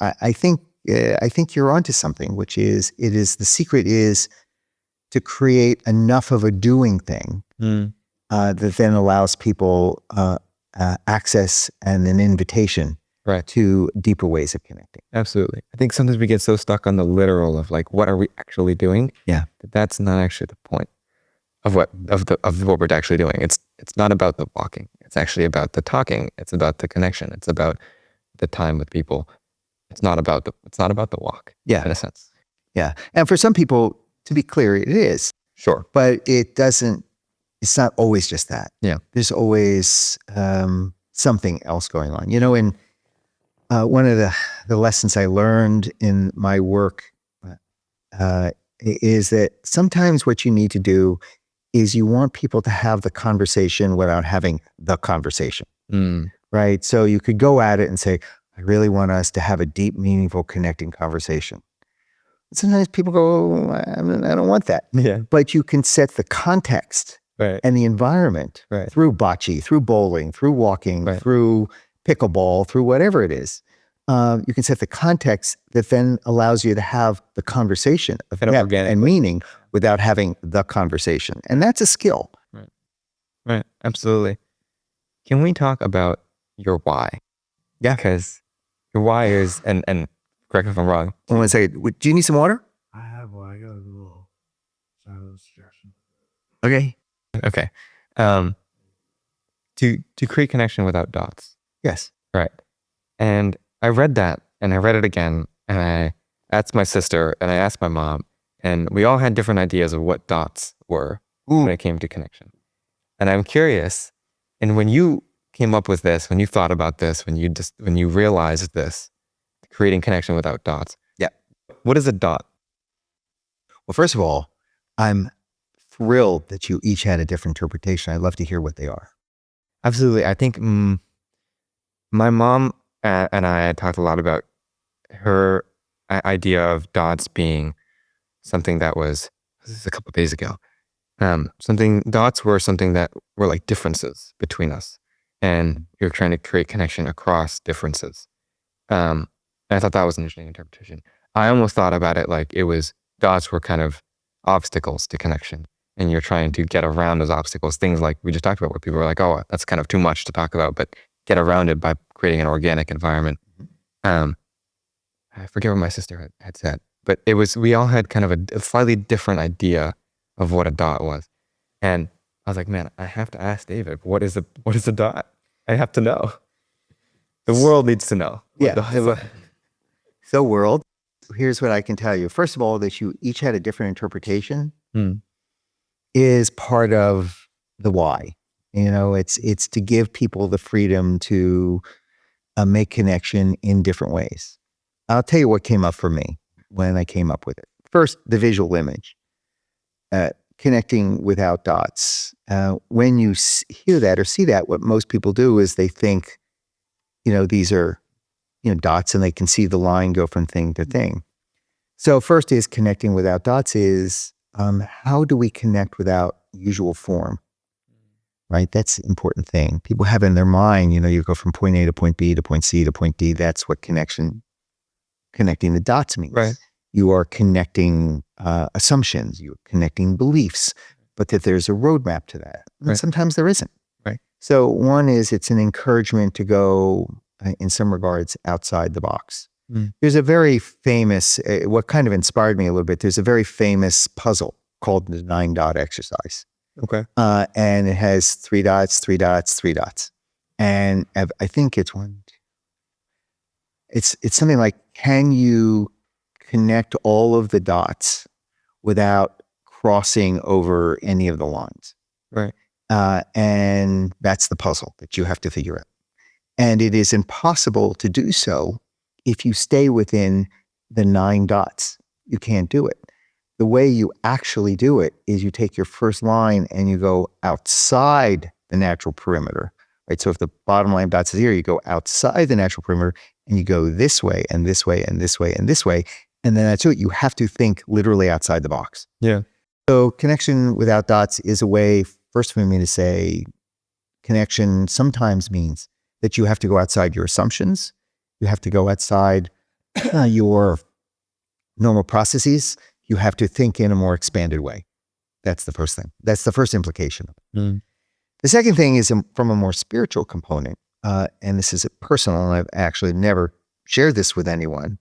I think you're onto something, which is the secret is to create enough of a doing thing that then allows people access and an invitation to deeper ways of connecting. Absolutely. I think sometimes we get so stuck on the literal of like, what are we actually doing? Yeah. That's not actually the point of what we're actually doing. It's not about the walking. It's actually about the talking. It's about the connection. It's about the time with people. It's not about the walk. Yeah. In a sense. Yeah. And for some people, to be clear, it is. Sure. But it's not always just that. Yeah. There's always something else going on. In one of the lessons I learned in my work is that sometimes what you need to do is you want people to have the conversation without having the conversation, right? So you could go at it and say, I really want us to have a deep, meaningful, connecting conversation. Sometimes people go, I don't want that. Yeah. But you can set the context and the environment through bocce, through bowling, through walking, through pickleball, through whatever it is. You can set the context that then allows you to have the conversation of depth and meaning without having the conversation. And that's a skill. Right. Absolutely. Can we talk about your why? Yeah. Because your why is, and correct me if I'm wrong. I want to say, do you need some water? I have one. I got a little silent suggestion. Okay. Okay. To create connection without dots. Yes. Right. And I read that and I read it again and I asked my sister and I asked my mom, and we all had different ideas of what dots were when it came to connection. And I'm curious, and when you came up with this, when you thought about this, when you realized this, creating connection without dots. Yeah. What is a dot? Well, first of all, I'm thrilled that you each had a different interpretation. I'd love to hear what they are. Absolutely. I think my mom and I had talked a lot about her idea of dots being something that was, this is a couple of days ago, dots were something that were like differences between us. And you're trying to create connection across differences. And I thought that was an interesting interpretation. I almost thought about it like dots were kind of obstacles to connection. And you're trying to get around those obstacles. Things like we just talked about where people are like, oh, that's kind of too much to talk about, but get around it by creating an organic environment. I forget what my sister had said, but we all had kind of a slightly different idea of what a dot was. And I was like, man, I have to ask David, what is a dot? I have to know. The world needs to know. So world, here's what I can tell you. First of all, that you each had a different interpretation is part of the why. It's to give people the freedom to make connection in different ways. I'll tell you what came up for me when I came up with it. First, the visual image, connecting without dots. When you hear that or see that, what most people do is they think, these are, dots, and they can see the line go from thing to thing. So first is connecting without dots is how do we connect without usual form? Right? That's the important thing. People have in their mind, you go from point A to point B to point C to point D. That's what connecting the dots means. Right. You are connecting assumptions, you're connecting beliefs, but that there's a roadmap to that. And sometimes there isn't. Right. So one is it's an encouragement to go, in some regards, outside the box. There's a very famous, what kind of inspired me a little bit, there's a very famous puzzle called the 9-dot exercise. Okay. And it has 3 dots, 3 dots, 3 dots. And I think it's something like, can you connect all of the dots without crossing over any of the lines? Right. And that's the puzzle that you have to figure out. And it is impossible to do so if you stay within the 9 dots. You can't do it. The way you actually do it is you take your first line and you go outside the natural perimeter, right? So if the bottom line of dots is here, you go outside the natural perimeter and you go this way and this way and this way and this way. And then that's it. You have to think literally outside the box. Yeah. So connection without dots is a way, first for me to say, connection sometimes means that you have to go outside your assumptions. You have to go outside your normal processes. You have to think in a more expanded way. That's the first thing. That's the first implication. The second thing is from a more spiritual component, and this is personal, and I've actually never shared this with anyone,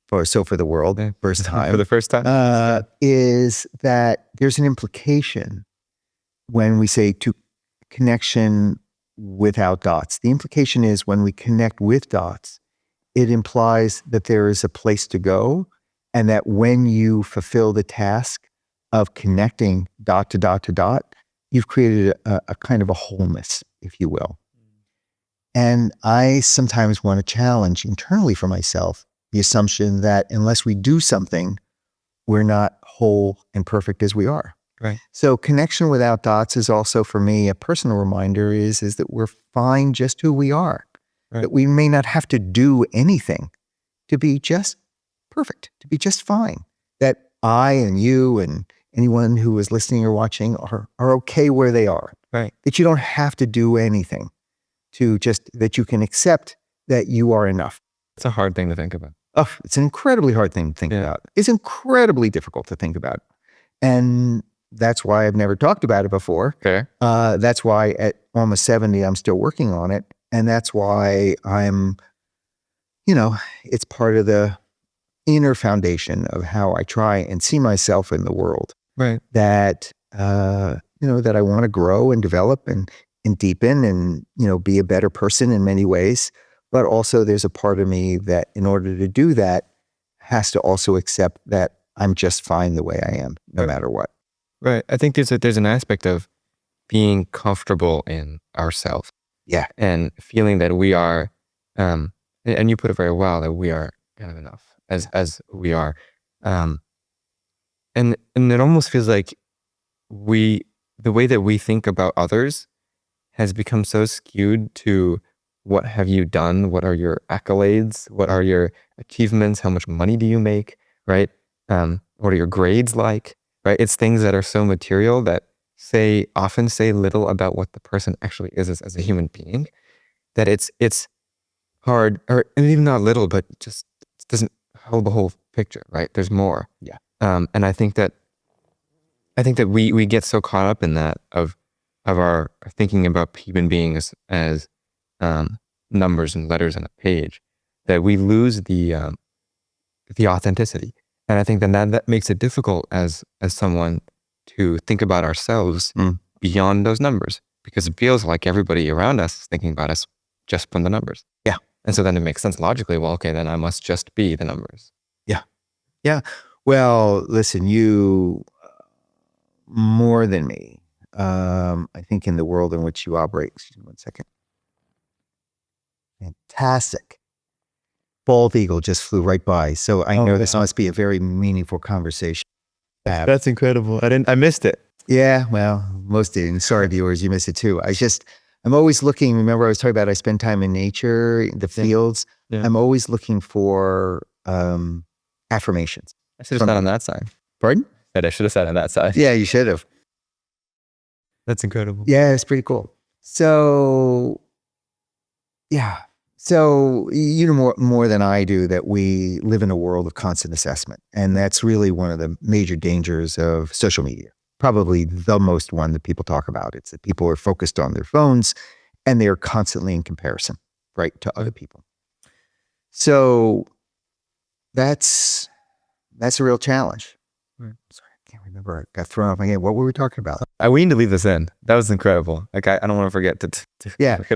for the world, first time. For the first time? Is that there's an implication when we say to connection without dots. The implication is when we connect with dots, it implies that there is a place to go, and that when you fulfill the task of connecting dot to dot to dot, you've created a kind of a wholeness, if you will. And I sometimes want to challenge internally for myself the assumption that unless we do something, we're not whole and perfect as we are. Right. So connection without dots is also, for me, a personal reminder is that we're fine just who we are. Right. That we may not have to do anything to be just perfect, to be just fine. That I and you and anyone who is listening or watching are okay where they are. Right. That you don't have to do anything, that you can accept that you are enough. It's a hard thing to think about. Oh, it's an incredibly hard thing to think about. It's incredibly difficult to think about. And that's why I've never talked about it before. Okay. That's why at almost 70, I'm still working on it. And that's why I'm, it's part of the inner foundation of how I try and see myself in the world. Right. That, that I want to grow and develop and deepen and, be a better person in many ways. But also there's a part of me that in order to do that has to also accept that I'm just fine the way I am, no matter what. Right. I think there's an aspect of being comfortable in ourselves. Yeah. And feeling that we are, and you put it very well, that we are kind of enough as we are. And it almost feels like the way that we think about others has become so skewed to what have you done? What are your accolades? What are your achievements? How much money do you make? Right? What are your grades like? Right? It's things that are so material that often say little about what the person actually is as a human being, that it's hard, or even not little, but just doesn't hold the whole picture, right? There's more. Yeah. And I think that we get so caught up in that of our thinking about human beings as numbers and letters on a page, that we lose the authenticity. And I think that makes it difficult as someone to think about ourselves beyond those numbers, because it feels like everybody around us is thinking about us just from the numbers. Yeah. And so then it makes sense logically. Well, okay, then I must just be the numbers. Yeah. Yeah. Well, listen, you more than me, I think in the world in which you operate. Excuse me 1 second. Fantastic. Bald eagle just flew right by. So I know this must be a very meaningful conversation. That's incredible. I missed it. Yeah, well, most didn't. Sorry, viewers, you missed it too. I'm always looking. Remember, I was talking about I spend time in nature, the fields. Yeah. I'm always looking for affirmations. I should have sat on that side. Pardon? I should have sat on that side. Yeah, you should have. That's incredible. Yeah, it's pretty cool. So, yeah. So, you know more than I do that we live in a world of constant assessment. And that's really one of the major dangers of social media. Probably the most one that people talk about. It's that people are focused on their phones and they are constantly in comparison, right, to other people. So that's a real challenge. Right. Sorry, I can't remember. I got thrown off my game. What were we talking about? We need to leave this in. That was incredible. Like I don't want to forget to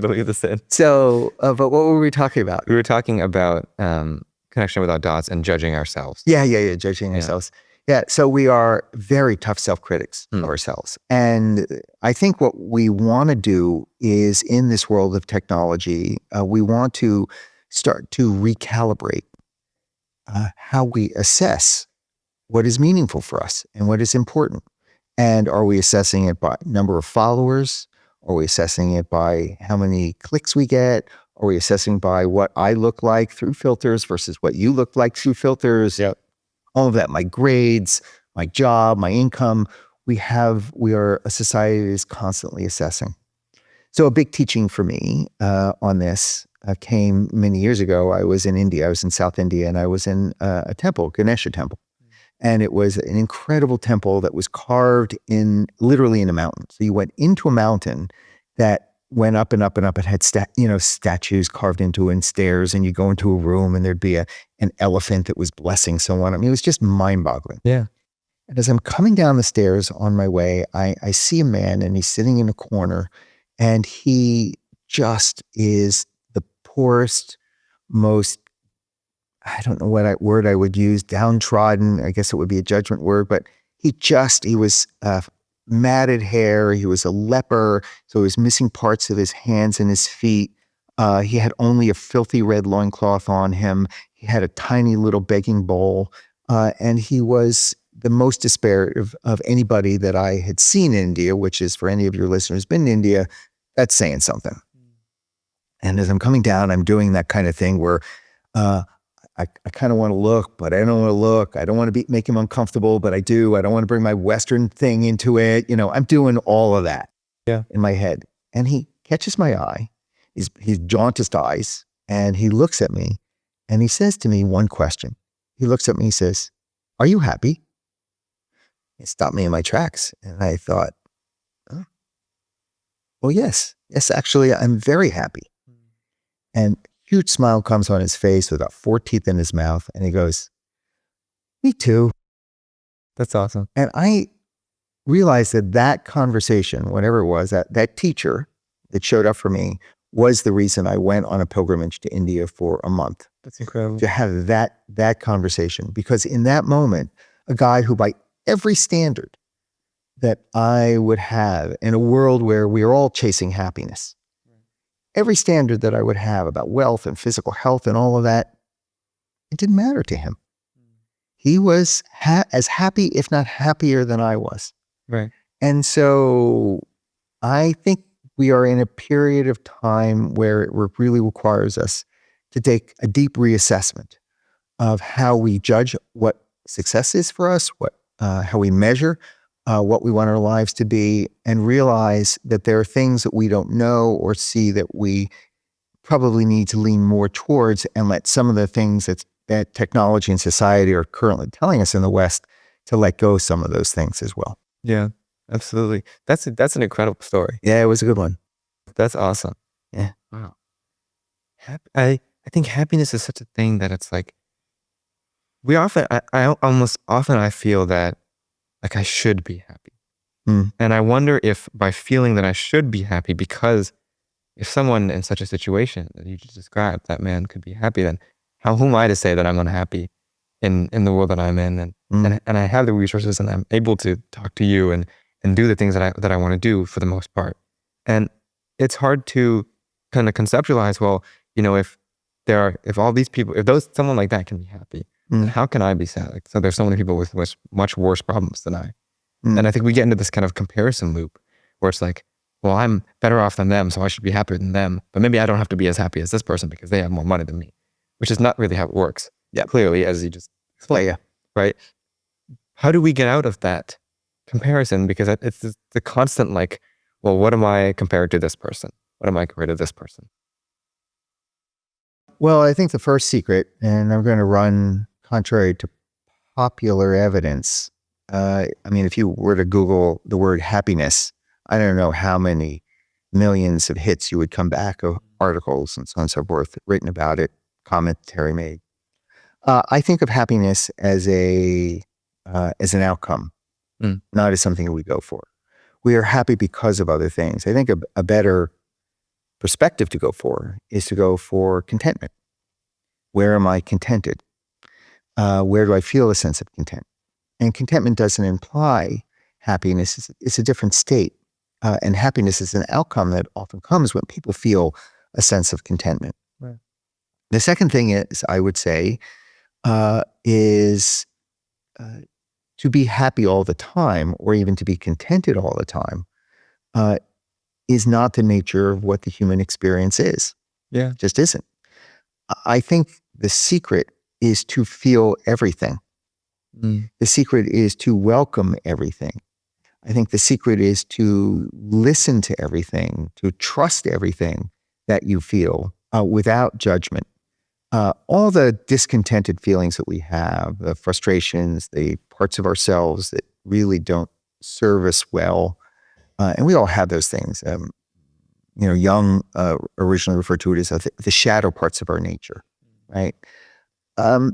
leave this in. So, but what were we talking about? We were talking about connection without dots and judging ourselves. Yeah. Judging ourselves. Yeah. So we are very tough self-critics of ourselves. And I think what we want to do is in this world of technology, we want to start to recalibrate how we assess what is meaningful for us and what is important. And are we assessing it by number of followers? Are we assessing it by how many clicks we get? Are we assessing by what I look like through filters versus what you look like through filters? Yep. All of that, my grades, my job, my income. We are a society that is constantly assessing. So a big teaching for me on this came many years ago. I was in India. I was in South India, and I was in a temple, Ganesha temple. And it was an incredible temple that was carved literally in a mountain. So you went into a mountain that went up and up and up. It had statues carved into it and stairs, and you go into a room and there'd be an elephant that was blessing someone. I mean, it was just mind-boggling. Yeah. And as I'm coming down the stairs on my way, I see a man, and he's sitting in a corner, and he just is the poorest, most, I don't know what word I would use, downtrodden. I guess it would be a judgment word, but he was matted hair. He was a leper, so he was missing parts of his hands and his feet. He had only a filthy red loincloth on him. He had a tiny little begging bowl, and he was the most despair of anybody that I had seen in India, which is, for any of your listeners who've been to India, that's saying something. And as I'm coming down, I'm doing that kind of thing where I kind of want to look, but I don't want to look. I don't want to make him uncomfortable, but I do. I don't want to bring my Western thing into it. You know, I'm doing all of that in my head. And he catches my eye, his jaundiced eyes, and he looks at me, and he says to me one question. He looks at me, he says, "Are you happy?" It stopped me in my tracks. And I thought, oh, well, yes, actually, I'm very happy. And huge smile comes on his face with about 4 teeth in his mouth. And he goes, "Me too." That's awesome. And I realized that conversation, whatever it was, that teacher that showed up for me was the reason I went on a pilgrimage to India for a month. That's incredible. To have that conversation. Because in that moment, a guy who by every standard that I would have in a world where we are all chasing happiness, every standard that I would have about wealth and physical health and all of that, it didn't matter to him. He was as happy, if not happier than I was. Right. And so I think we are in a period of time where it really requires us to take a deep reassessment of how we judge what success is for us, how we measure what we want our lives to be, and realize that there are things that we don't know or see that we probably need to lean more towards, and let some of the things that technology and society are currently telling us in the West to let go of some of those things as well. Yeah, absolutely. That's an incredible story. Yeah, it was a good one. That's awesome. Yeah. Wow. I think happiness is such a thing that it's like, I almost often I feel that like I should be happy. Mm. And I wonder if by feeling that I should be happy, because if someone in such a situation that you just described, that man could be happy, then who am I to say that I'm unhappy in the world that I'm in? And I have the resources and I'm able to talk to you and do the things that I want to do for the most part. And it's hard to kind of conceptualize, well, if all these people, someone like that can be happy, then how can I be sad? Like, so there's so many people with much worse problems than I. And I think we get into this kind of comparison loop where it's like, well, I'm better off than them, so I should be happier than them. But maybe I don't have to be as happy as this person because they have more money than me, which is not really how it works. Yeah. Clearly, as you just explained. Yeah. Right? How do we get out of that comparison? Because it's the constant like, well, what am I compared to this person? What am I compared to this person? Well, I think the first secret, and I'm going to run contrary to popular evidence. I mean, if you were to Google the word happiness, I don't know how many millions of hits you would come back of articles and so on and so forth written about it, commentary made. I think of happiness as an outcome, not as something we go for. We are happy because of other things. I think a better perspective to go for is to go for contentment. Where am I contented? Where do I feel a sense of content? And contentment doesn't imply happiness. It's a different state. And happiness is an outcome that often comes when people feel a sense of contentment. Right. The second thing is, I would say, is to be happy all the time, or even to be contented all the time, is not the nature of what the human experience is. Yeah. It just isn't. I think the secret is to feel everything. The secret is to welcome everything. I think the secret is to listen to everything, to trust everything that you feel without judgment. All the discontented feelings that we have, the frustrations, the parts of ourselves that really don't serve us well, and we all have those things. Jung originally referred to it as the shadow parts of our nature, right?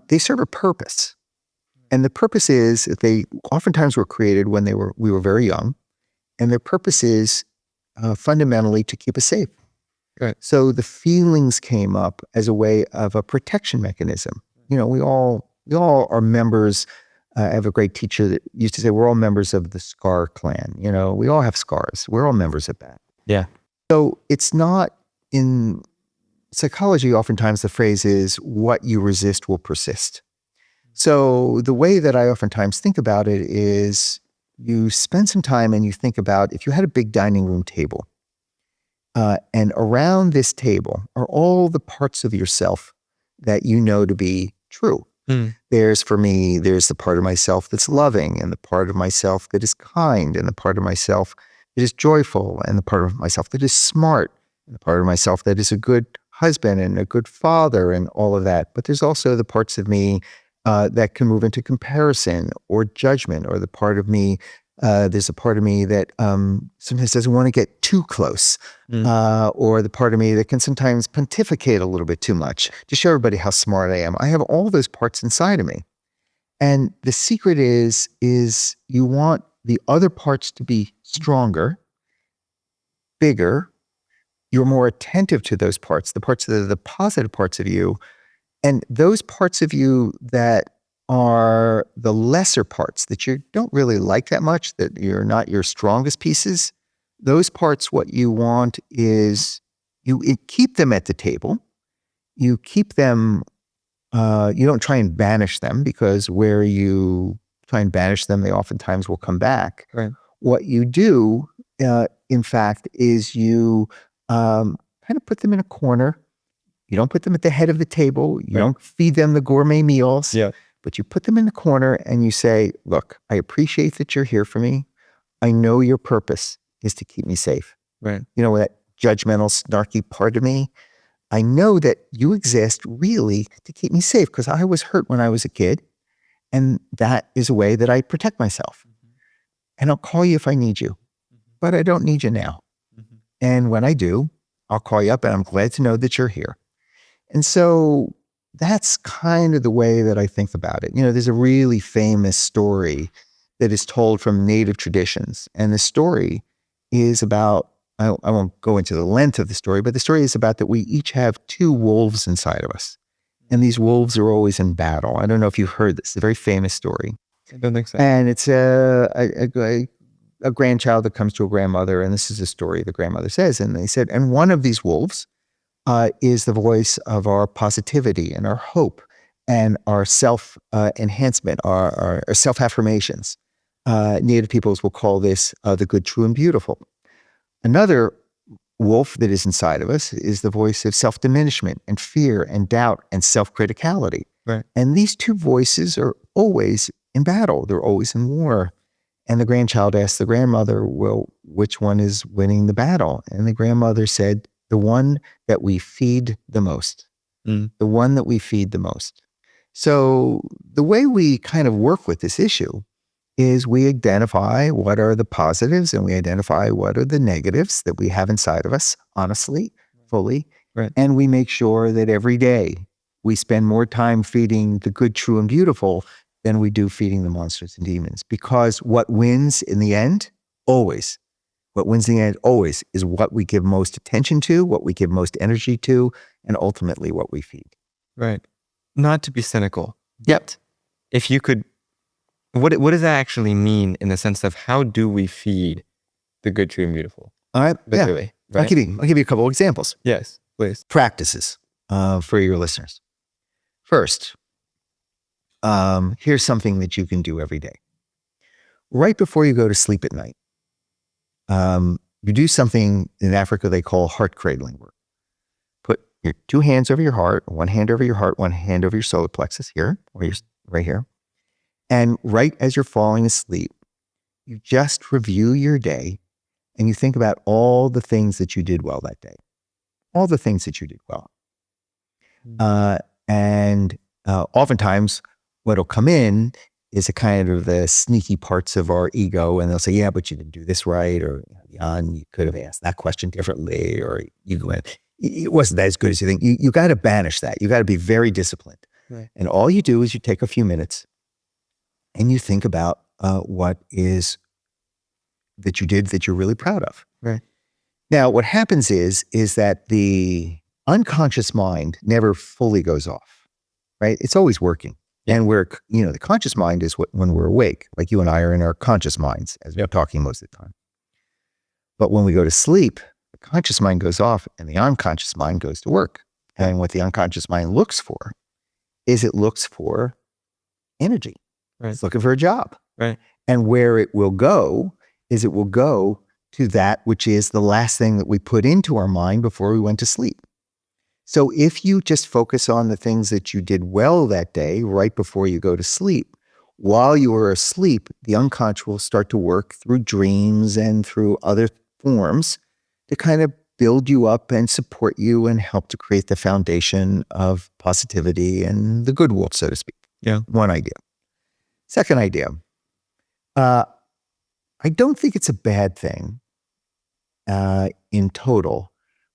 They serve a purpose. And the purpose is that they oftentimes were created when we were very young. And their purpose is fundamentally to keep us safe. Right. So the feelings came up as a way of a protection mechanism. We all are members. I have a great teacher that used to say, we're all members of the scar clan. We all have scars. We're all members of that. Yeah. So it's not, in psychology, oftentimes the phrase is, what you resist will persist. So the way that I oftentimes think about it is, you spend some time and you think about, if you had a big dining room table, and around this table are all the parts of yourself that you know to be true. There's the part of myself that's loving, and the part of myself that is kind, and the part of myself that is joyful, and the part of myself that is smart, and the part of myself that is a good husband and a good father, and all of that. But there's also the parts of me that can move into comparison or judgment, or the part of me, there's a part of me that sometimes doesn't want to get too close, or the part of me that can sometimes pontificate a little bit too much to show everybody how smart I am. I have all those parts inside of me. And the secret is you want the other parts to be stronger, bigger. You're more attentive to those parts, the parts that are the positive parts of you. And those parts of you that are the lesser parts that you don't really like that much, that you're not your strongest pieces, those parts, what you want is you keep them at the table. You keep them, you don't try and banish them, because where you try and banish them, they oftentimes will come back. Right. What you do, in fact, is you kind of put them in a corner. You don't put them at the head of the table. You don't feed them the gourmet meals. Yeah. But you put them in the corner and you say, look, I appreciate that you're here for me. I know your purpose is to keep me safe. Right. That judgmental, snarky part of me. I know that you exist really to keep me safe, because I was hurt when I was a kid. And that is a way that I protect myself. And I'll call you if I need you. But I don't need you now. And when I do, I'll call you up, and I'm glad to know that you're here. And so that's kind of the way that I think about it. There's a really famous story that is told from native traditions. And the story is about, I won't go into the length of the story, but the story is about that we each have two wolves inside of us. And these wolves are always in battle. I don't know if you've heard this. It's a very famous story. I don't think so. And it's a grandchild that comes to a grandmother. And this is a story the grandmother says. And they said, and one of these wolves is the voice of our positivity and our hope and our self-enhancement, our self-affirmations. Native peoples will call this the good, true, and beautiful. Another wolf that is inside of us is the voice of self-diminishment and fear and doubt and self-criticality. Right. And these two voices are always in battle. They're always in war. And the grandchild asked the grandmother, well, which one is winning the battle? And the grandmother said, the one that we feed the most. The one that we feed the most. So the way we kind of work with this issue is we identify what are the positives and we identify what are the negatives that we have inside of us, honestly, fully. Right. And we make sure that every day we spend more time feeding the good, true, and beautiful than we do feeding the monsters and demons. Because what wins in the end, always, is what we give most attention to, what we give most energy to, and ultimately what we feed. Right. Not to be cynical. Yep. If you could, what does that actually mean in the sense of how do we feed the good, true, and beautiful? All right. Yeah. Literally, right? I'll give you a couple of examples. Yes, please. Practices for your listeners. First, here's something that you can do every day. Right before you go to sleep at night, you do something in Africa they call heart cradling work. Put your two hands over your heart, one hand over your heart, one hand over your solar plexus here, or right here. And right as you're falling asleep, you just review your day and you think about all the things that you did well that day. All the things that you did well. And oftentimes what'll come in is a kind of the sneaky parts of our ego. And they'll say, yeah, but you didn't do this right. Or, Jan, you could have asked that question differently. Or it wasn't as good as you think. You got to banish that. You got to be very disciplined. Right. And all you do is you take a few minutes and you think about what is that you did that you're really proud of. Right. Now, what happens is that the unconscious mind never fully goes off, right? It's always working. Yeah. And the conscious mind is when we're awake, like you and I are in our conscious minds as we're talking most of the time. But when we go to sleep, the conscious mind goes off and the unconscious mind goes to work. And what the unconscious mind looks for is it looks for energy. Right. It's looking for a job. Right. And where it will go is it will go to that which is the last thing that we put into our mind before we went to sleep. So if you just focus on the things that you did well that day right before you go to sleep, while you are asleep, the unconscious will start to work through dreams and through other forms to kind of build you up and support you and help to create the foundation of positivity and the good wolf, so to speak. Yeah. One idea. Second idea. I don't think it's a bad thing in total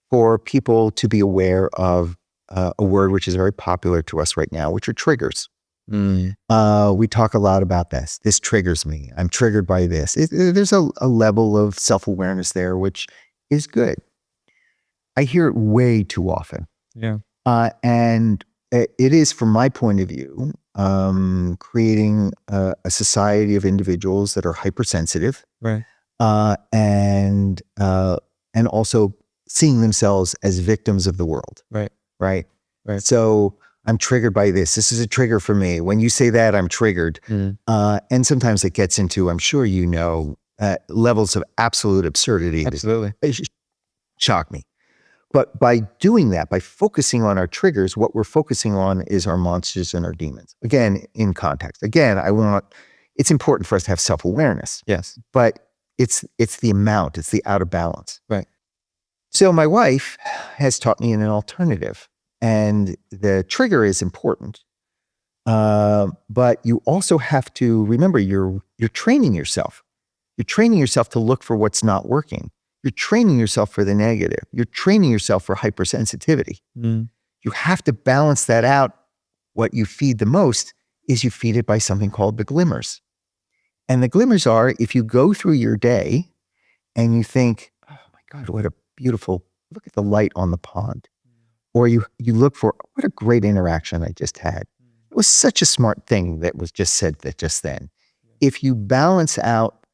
for people to be aware of a word which is very popular to us right now, which are triggers. We talk a lot about this. This triggers me. I'm triggered by this. There's a level of self-awareness there, which is good. I hear it way too often. Yeah. And it is, from my point of view, creating a society of individuals that are hypersensitive. Right. And also seeing themselves as victims of the world. Right. Right. Right. So I'm triggered by this. This is a trigger for me. When you say that, I'm triggered. And sometimes it gets into, I'm sure you know, levels of absolute absurdity. Absolutely. That shock me. But by doing that, by focusing on our triggers, what we're focusing on is our monsters and our demons. Again, in context. Again, it's important for us to have self-awareness. Yes. But it's the amount, it's the out of balance. Right. So my wife has taught me an alternative, and the trigger is important. But you also have to remember you're training yourself. You're training yourself to look for what's not working. You're training yourself for the negative. You're training yourself for hypersensitivity. You're you have to balance that out. What you feed the most is you feed it by something called the glimmers. And the glimmers are, if you go through your day and you think, oh my God, what a beautiful, look at the light on the pond. Or you look for, what a great interaction I just had. It was such a smart thing that was just said that just then. If you balance out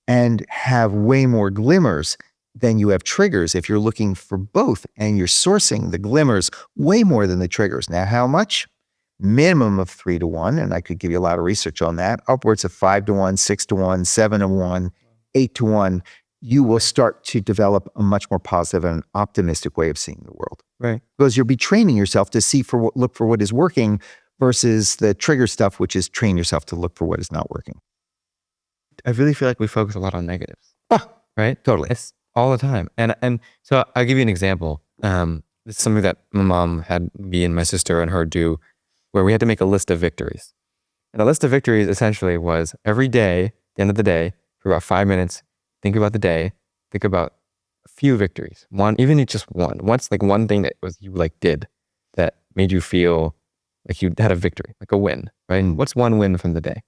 and have way more glimmers than you have triggers, if you're looking for both and you're sourcing the glimmers way more than the triggers. Now, how much? Minimum of 3 to 1, and I could give you a lot of research on that, upwards of 5 to 1, 6 to 1, 7 to 1, 8 to 1, you will start to develop a much more positive and optimistic way of seeing the world. Right. Because you'll be training yourself to look for what is working versus the trigger stuff, which is train yourself to look for what is not working. I really feel like we focus a lot on negatives. Right? Totally. It's all the time. And so I'll give you an example. This is something that my mom had me and my sister and her do, where we had to make a list of victories. And the list of victories essentially was every day, at the end of the day, for about 5 minutes, think about the day, think about a few victories. One, even if just one. What's like one thing that was you like did that made you feel like you had a victory, like a win, right? What's one win from the day,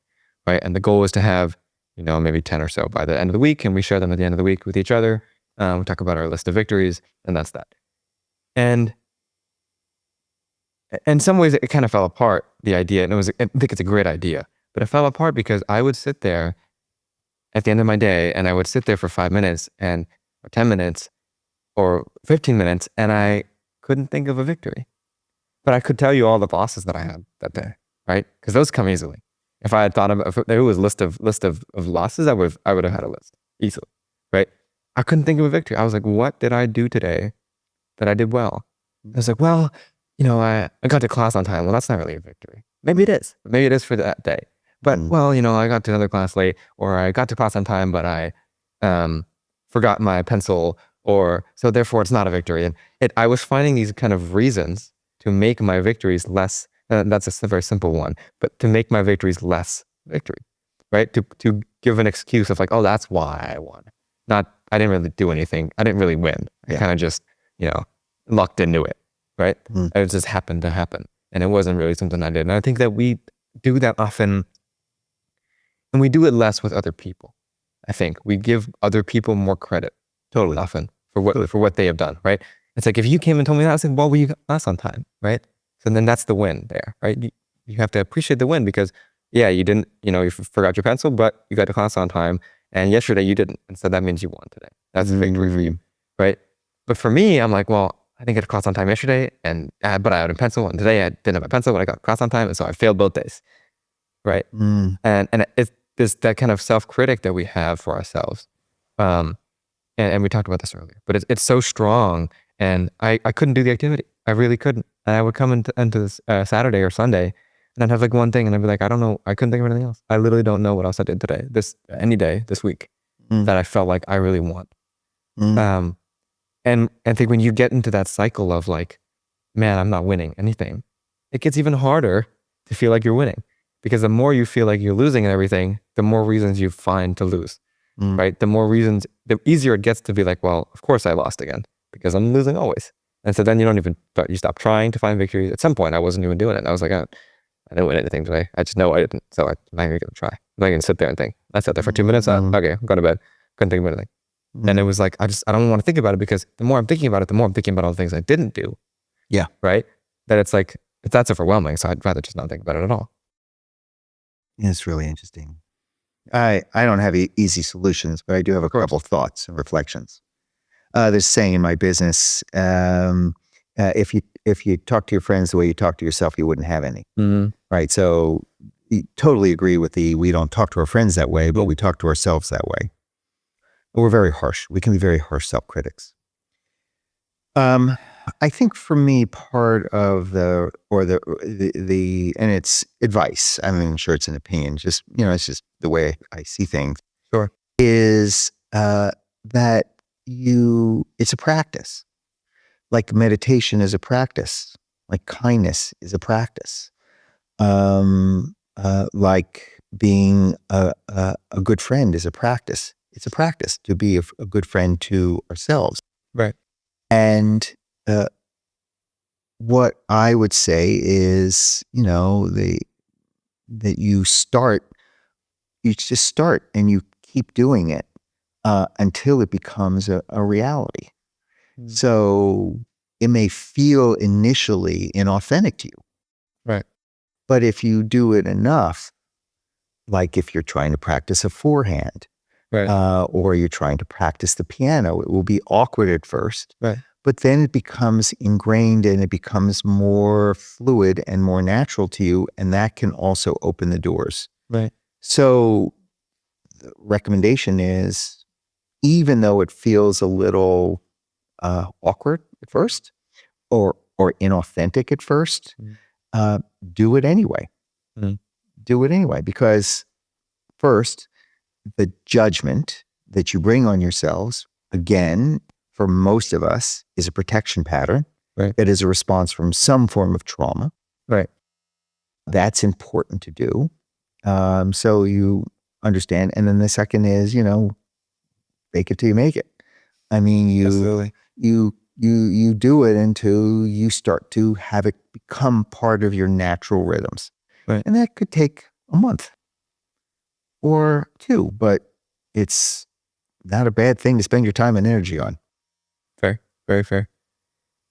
right? And the goal is to have, maybe 10 or so by the end of the week, and we share them at the end of the week with each other. We talk about our list of victories, and that's that. And in some ways, it kind of fell apart, the idea, and I think it's a great idea, but it fell apart because I would sit there at the end of my day, and I would sit there for 5 minutes or 10 minutes or 15 minutes, and I couldn't think of a victory. But I could tell you all the losses that I had that day, right? Because those come easily. If I had thought of, if there was a list of losses, I would have had a list easily, right? I couldn't think of a victory. I was like, what did I do today that I did well? I was like, well, I got to class on time. Well, that's not really a victory. Maybe it is. Maybe it is for that day. But, well, I got to another class late, or I got to class on time, but I forgot my pencil, so therefore it's not a victory. And I was finding these kind of reasons to make my victories less. That's a very simple one, but to make my victories less victory, right? To give an excuse of like, oh, that's why I won. Not, I didn't really do anything. I didn't really win. I kind of just, lucked into it, right? It just happened to happen. And it wasn't really something I did. And I think that we do that often, and we do it less with other people. I think we give other people more credit totally often for what they have done, right? It's like, if you came and told me that, I said, well, you got class on time, right? So then that's the win there, right? You have to appreciate the win because, yeah, you didn't, you forgot your pencil, but you got to class on time. And yesterday you didn't. And so that means you won today. That's a victory for you, right? But for me, I'm like, well, I didn't get to class on time yesterday, but I had a pencil. And today I didn't have a pencil, but I got class on time. And so I failed both days, right? And it's that kind of self-critic that we have for ourselves. And we talked about this earlier, but it's so strong. And I couldn't do the activity. I really couldn't. And I would come into this Saturday or Sunday, and I'd have like one thing, and I'd be like, I don't know. I couldn't think of anything else. I literally don't know what else I did today, any day this week, that I felt like I really want. And I think when you get into that cycle of like, man, I'm not winning anything, it gets even harder to feel like you're winning, because the more you feel like you're losing and everything, the more reasons you find to lose, right? The easier it gets to be like, well, of course I lost again because I'm losing always. And so then you stop trying to find victory. At some point, I wasn't even doing it. I was like, I didn't win anything today. I just know I didn't. So I'm not even going to try. I'm not going to sit there and think. I sat there for 2 minutes. Okay, I'm going to bed. Couldn't think of anything. And it was like, I don't want to think about it, because the more I'm thinking about it, the more I'm thinking about all the things I didn't do. Yeah. Right? That it's like, that's overwhelming. So I'd rather just not think about it at all. It's really interesting. I don't have easy solutions, but I do have a couple thoughts and reflections. There's a saying in my business, if you talk to your friends the way you talk to yourself, you wouldn't have any. Right? So you totally agree with we don't talk to our friends that way, but we talk to ourselves that way. We're very harsh. We can be very harsh self-critics. I think for me, part of the and it's advice. I'm not sure it's an opinion. Just, it's just the way I see things. Sure. Is that it's a practice. Like meditation is a practice. Like kindness is a practice. Like being a good friend is a practice. It's a practice to be a good friend to ourselves. Right. And what I would say is, that you just start and you keep doing it until it becomes a reality. Mm. So it may feel initially inauthentic to you, Right. but if you do it enough, like if you're trying to practice a forehand, Right. or you're trying to practice the piano, it will be awkward at first, Right. but then it becomes ingrained and it becomes more fluid and more natural to you, and that can also open the doors. Right. So the recommendation is, even though it feels a little awkward at first or inauthentic at first, do it anyway. Mm. Do it anyway, because first, the judgment that you bring on yourselves, again, for most of us, is a protection pattern. Right. It is a response from some form of trauma. Right. That's important to do. So you understand. And then the second is, fake it till you make it. I mean, Absolutely. you do it until you start to have it become part of your natural rhythms. Right. And that could take a month or two, but it's not a bad thing to spend your time and energy on. Fair. Very fair.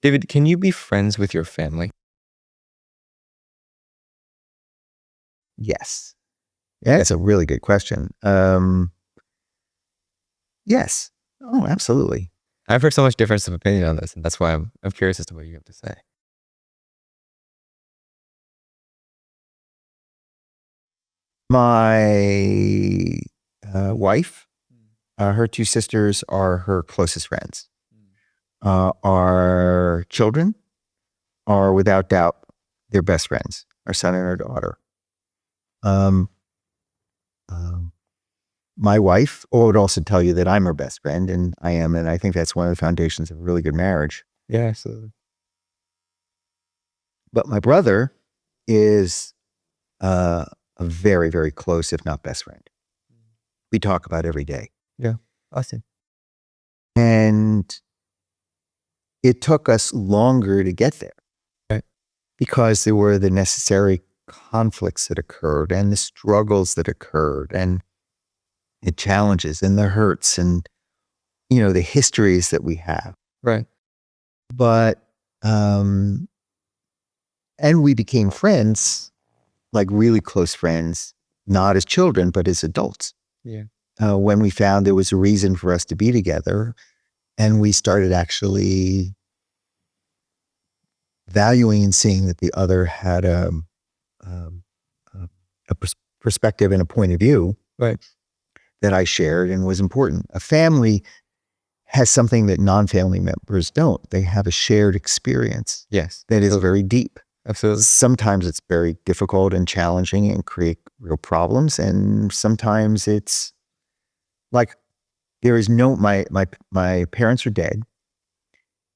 David, can you be friends with your family? Yes. Yeah, it's a really good question. Yes. Oh, absolutely. I've heard so much difference of opinion on this, and that's why I'm curious as to what you have to say. My wife, her two sisters are her closest friends. Our children are without doubt their best friends, our son and our daughter. My wife would also tell you that I'm her best friend, and I am, and I think that's one of the foundations of a really good marriage. Yeah, absolutely. But my brother is a very, very close, if not best friend. We talk about every day. Yeah, awesome. And it took us longer to get there. Right. Because there were the necessary conflicts that occurred and the struggles that occurred and the challenges and the hurts and, the histories that we have. Right. But, and we became friends, like really close friends, not as children, but as adults. Yeah. When we found there was a reason for us to be together, and we started actually valuing and seeing that the other had a perspective and a point of view, right, that I shared and was important. A family has something that non-family members don't. They have a shared experience. Yes. That is very deep. Absolutely. Sometimes it's very difficult and challenging and create real problems. And sometimes it's like there is my parents are dead.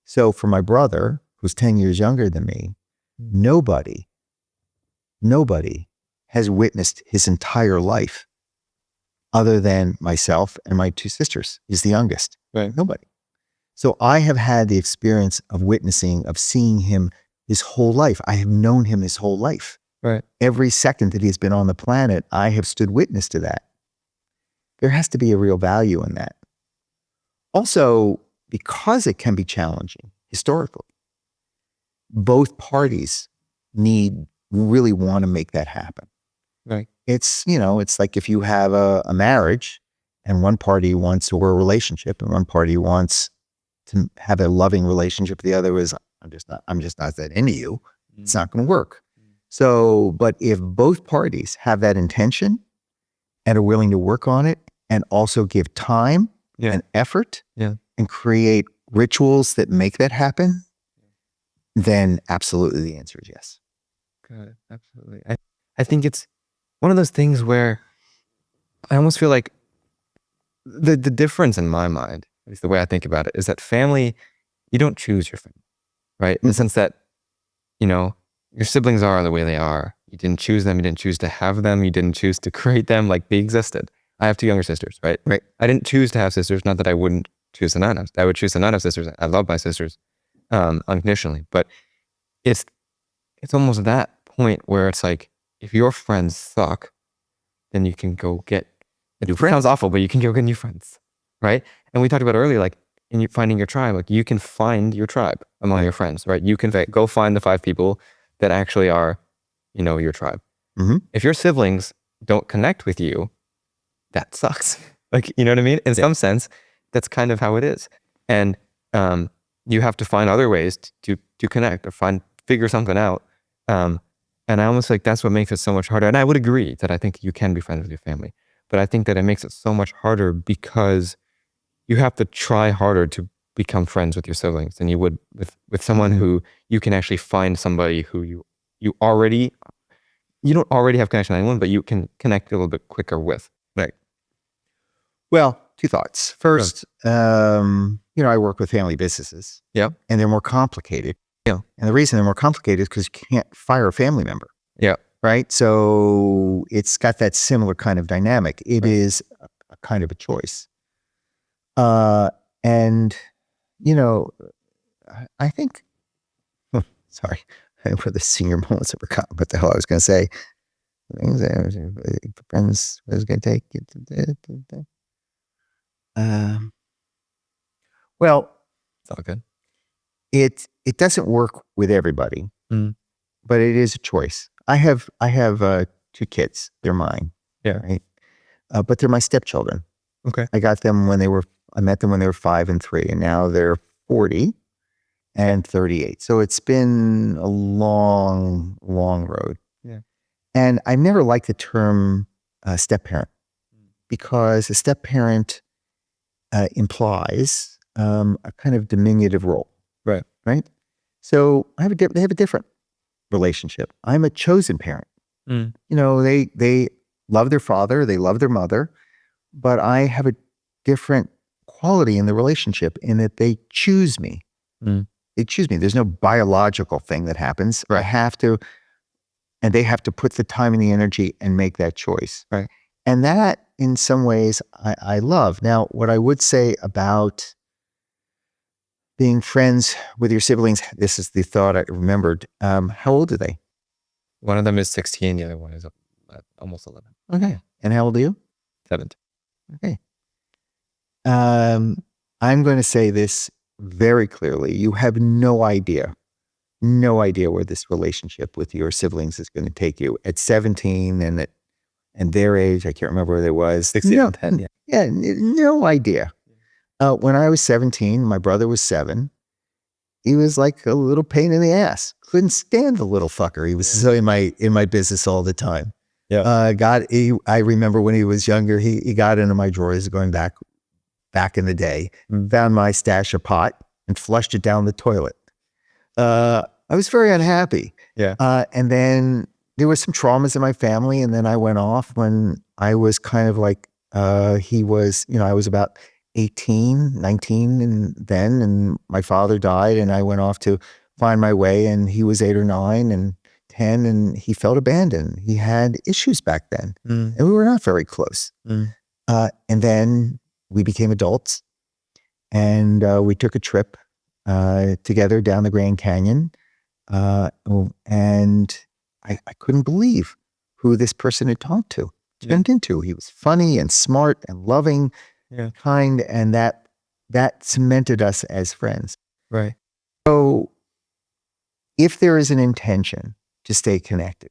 So for my brother, who's 10 years younger than me, nobody has witnessed his entire life other than myself and my two sisters. He's the youngest. Right. Nobody. So I have had the experience of witnessing, of seeing him his whole life. I have known him his whole life. Right. Every second that he's been on the planet, I have stood witness to that. There has to be a real value in that. Also, because it can be challenging historically, both parties really want to make that happen. Right. It's, it's like if you have a marriage and one party wants, or a relationship, and one party wants to have a loving relationship, the other is, I'm just not that into you. It's not going to work. So, but if both parties have that intention and are willing to work on it and also give time and effort and create rituals that make that happen, then absolutely the answer is yes. Got it. Absolutely. I think it's one of those things where I almost feel like the difference in my mind, at least the way I think about it, is that family, you don't choose your family, right? In the sense that, your siblings are the way they are. You didn't choose them. You didn't choose to have them. You didn't choose to create them. Like, they existed. I have two younger sisters, right? Right. I didn't choose to have sisters. Not that I wouldn't choose to not have. I would choose to not have sisters. I love my sisters unconditionally. But it's almost that point where it's like, if your friends suck, then you can go get new friends. It sounds awful, but you can go get new friends, right? And we talked about earlier, like in finding your tribe, like you can find your tribe among your friends, right? You can go find the 5 people that actually are, your tribe. Mm-hmm. If your siblings don't connect with you, that sucks. Like, you know what I mean? In some sense, that's kind of how it is. And you have to find other ways to connect or figure something out. And I almost like that's what makes it so much harder. And I would agree that I think you can be friends with your family, but I think that it makes it so much harder because you have to try harder to become friends with your siblings than you would with someone who you can actually find somebody who you don't already have connection with anyone, but you can connect a little bit quicker with. Right. Well, 2 thoughts. First, I work with family businesses. Yeah. And they're more complicated. Yeah. And the reason they're more complicated is because you can't fire a family member. Yeah. Right. So it's got that similar kind of dynamic. It is a kind of a choice. And, I think, sorry, for the senior moments of what the hell I was going to say. Friends, what is it going to take? Well, It's all good. it doesn't work with everybody, but it is a choice. I have 2 kids. They're mine. Yeah. Right. But they're my stepchildren. Okay. I met them when they were 5 and 3, and now they're 40 and 38. So it's been a long, long road. Yeah. And I never liked the term step parent, because a step parent implies a kind of diminutive role. Right. Right. So they have a different relationship. I'm a chosen parent. They love their father, they love their mother, but I have a different quality in the relationship in that they choose me. They choose me. There's no biological thing that happens. Right. I have to, and they have to put the time and the energy and make that choice. Right. And that, in some ways, I love. Now, what I would say about being friends with your siblings, this is the thought I remembered. How old are they? One of them is 16. The other one is almost 11. Okay. And how old are you? 7. Okay. I'm going to say this very clearly. You have no idea where this relationship with your siblings is going to take you at 17 and their age. I can't remember what it was. 16 and 10. Yeah. Yeah, no idea. When I was 17, my brother was 7. He was like a little pain in the ass. Couldn't stand the little fucker. He was so in my business all the time. Yeah. I remember when he was younger, he got into my drawers going back in the day, found my stash of pot and flushed it down the toilet. I was very unhappy. Yeah. And then there was some traumas in my family. And then I went off when I was kind of like, I was about 18, 19 and my father died, and I went off to find my way, and he was 8 or 9 and 10, and he felt abandoned. He had issues back then, and we were not very close. And then we became adults, and we took a trip together down the Grand Canyon, and I couldn't believe who this person had turned into. He was funny and smart and loving, kind, and that cemented us as friends. Right. So if there is an intention to stay connected,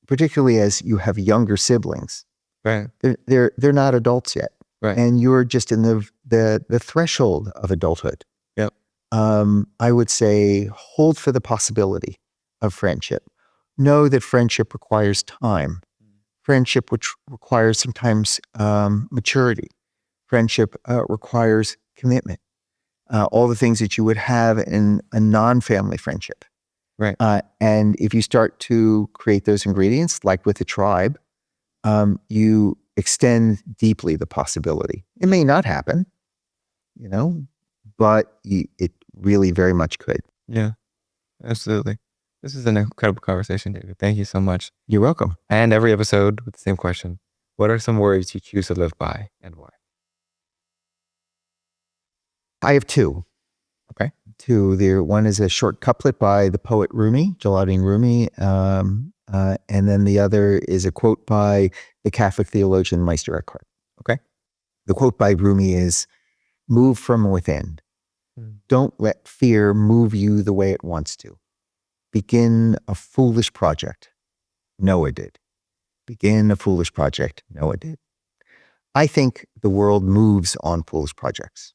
particularly as you have younger siblings, right, they're not adults yet, right, and you're just in the threshold of adulthood. Yep. I would say hold for the possibility of friendship. Know that friendship requires time. Friendship, which requires sometimes maturity. Friendship requires commitment. All the things that you would have in a non-family friendship. Right. And if you start to create those ingredients, like with the tribe, you extend deeply the possibility. It may not happen, but it really very much could. Yeah, absolutely. This is an incredible conversation, David. Thank you so much. You're welcome. And every episode with the same question. What are some words you choose to live by and why? I have 2. Okay. two. One is a short couplet by the poet Rumi, Jalaluddin Rumi, and then the other is a quote by the Catholic theologian Meister Eckhart. Okay, the quote by Rumi is, "Move from within. Don't let fear move you the way it wants to. Begin a foolish project." Noah did. Begin a foolish project. Noah did. I think the world moves on foolish projects.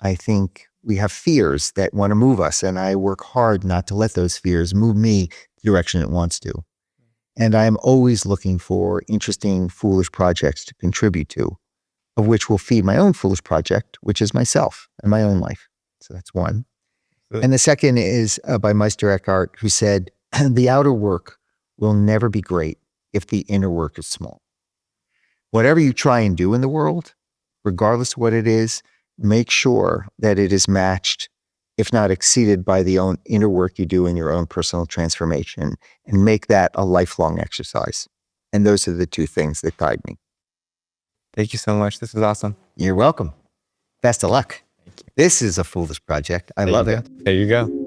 I think we have fears that want to move us, and I work hard not to let those fears move me the direction it wants to. And I am always looking for interesting, foolish projects to contribute to, of which will feed my own foolish project, which is myself and my own life. So that's one. Good. And the second is by Meister Eckhart, who said, "The outer work will never be great if the inner work is small." Whatever you try and do in the world, regardless of what it is, make sure that it is matched, if not exceeded, by the own inner work you do in your own personal transformation, and make that a lifelong exercise. And those are the two things that guide me. Thank you so much. This is awesome. You're welcome. Best of luck. This is a foolish project. I love it. There you go.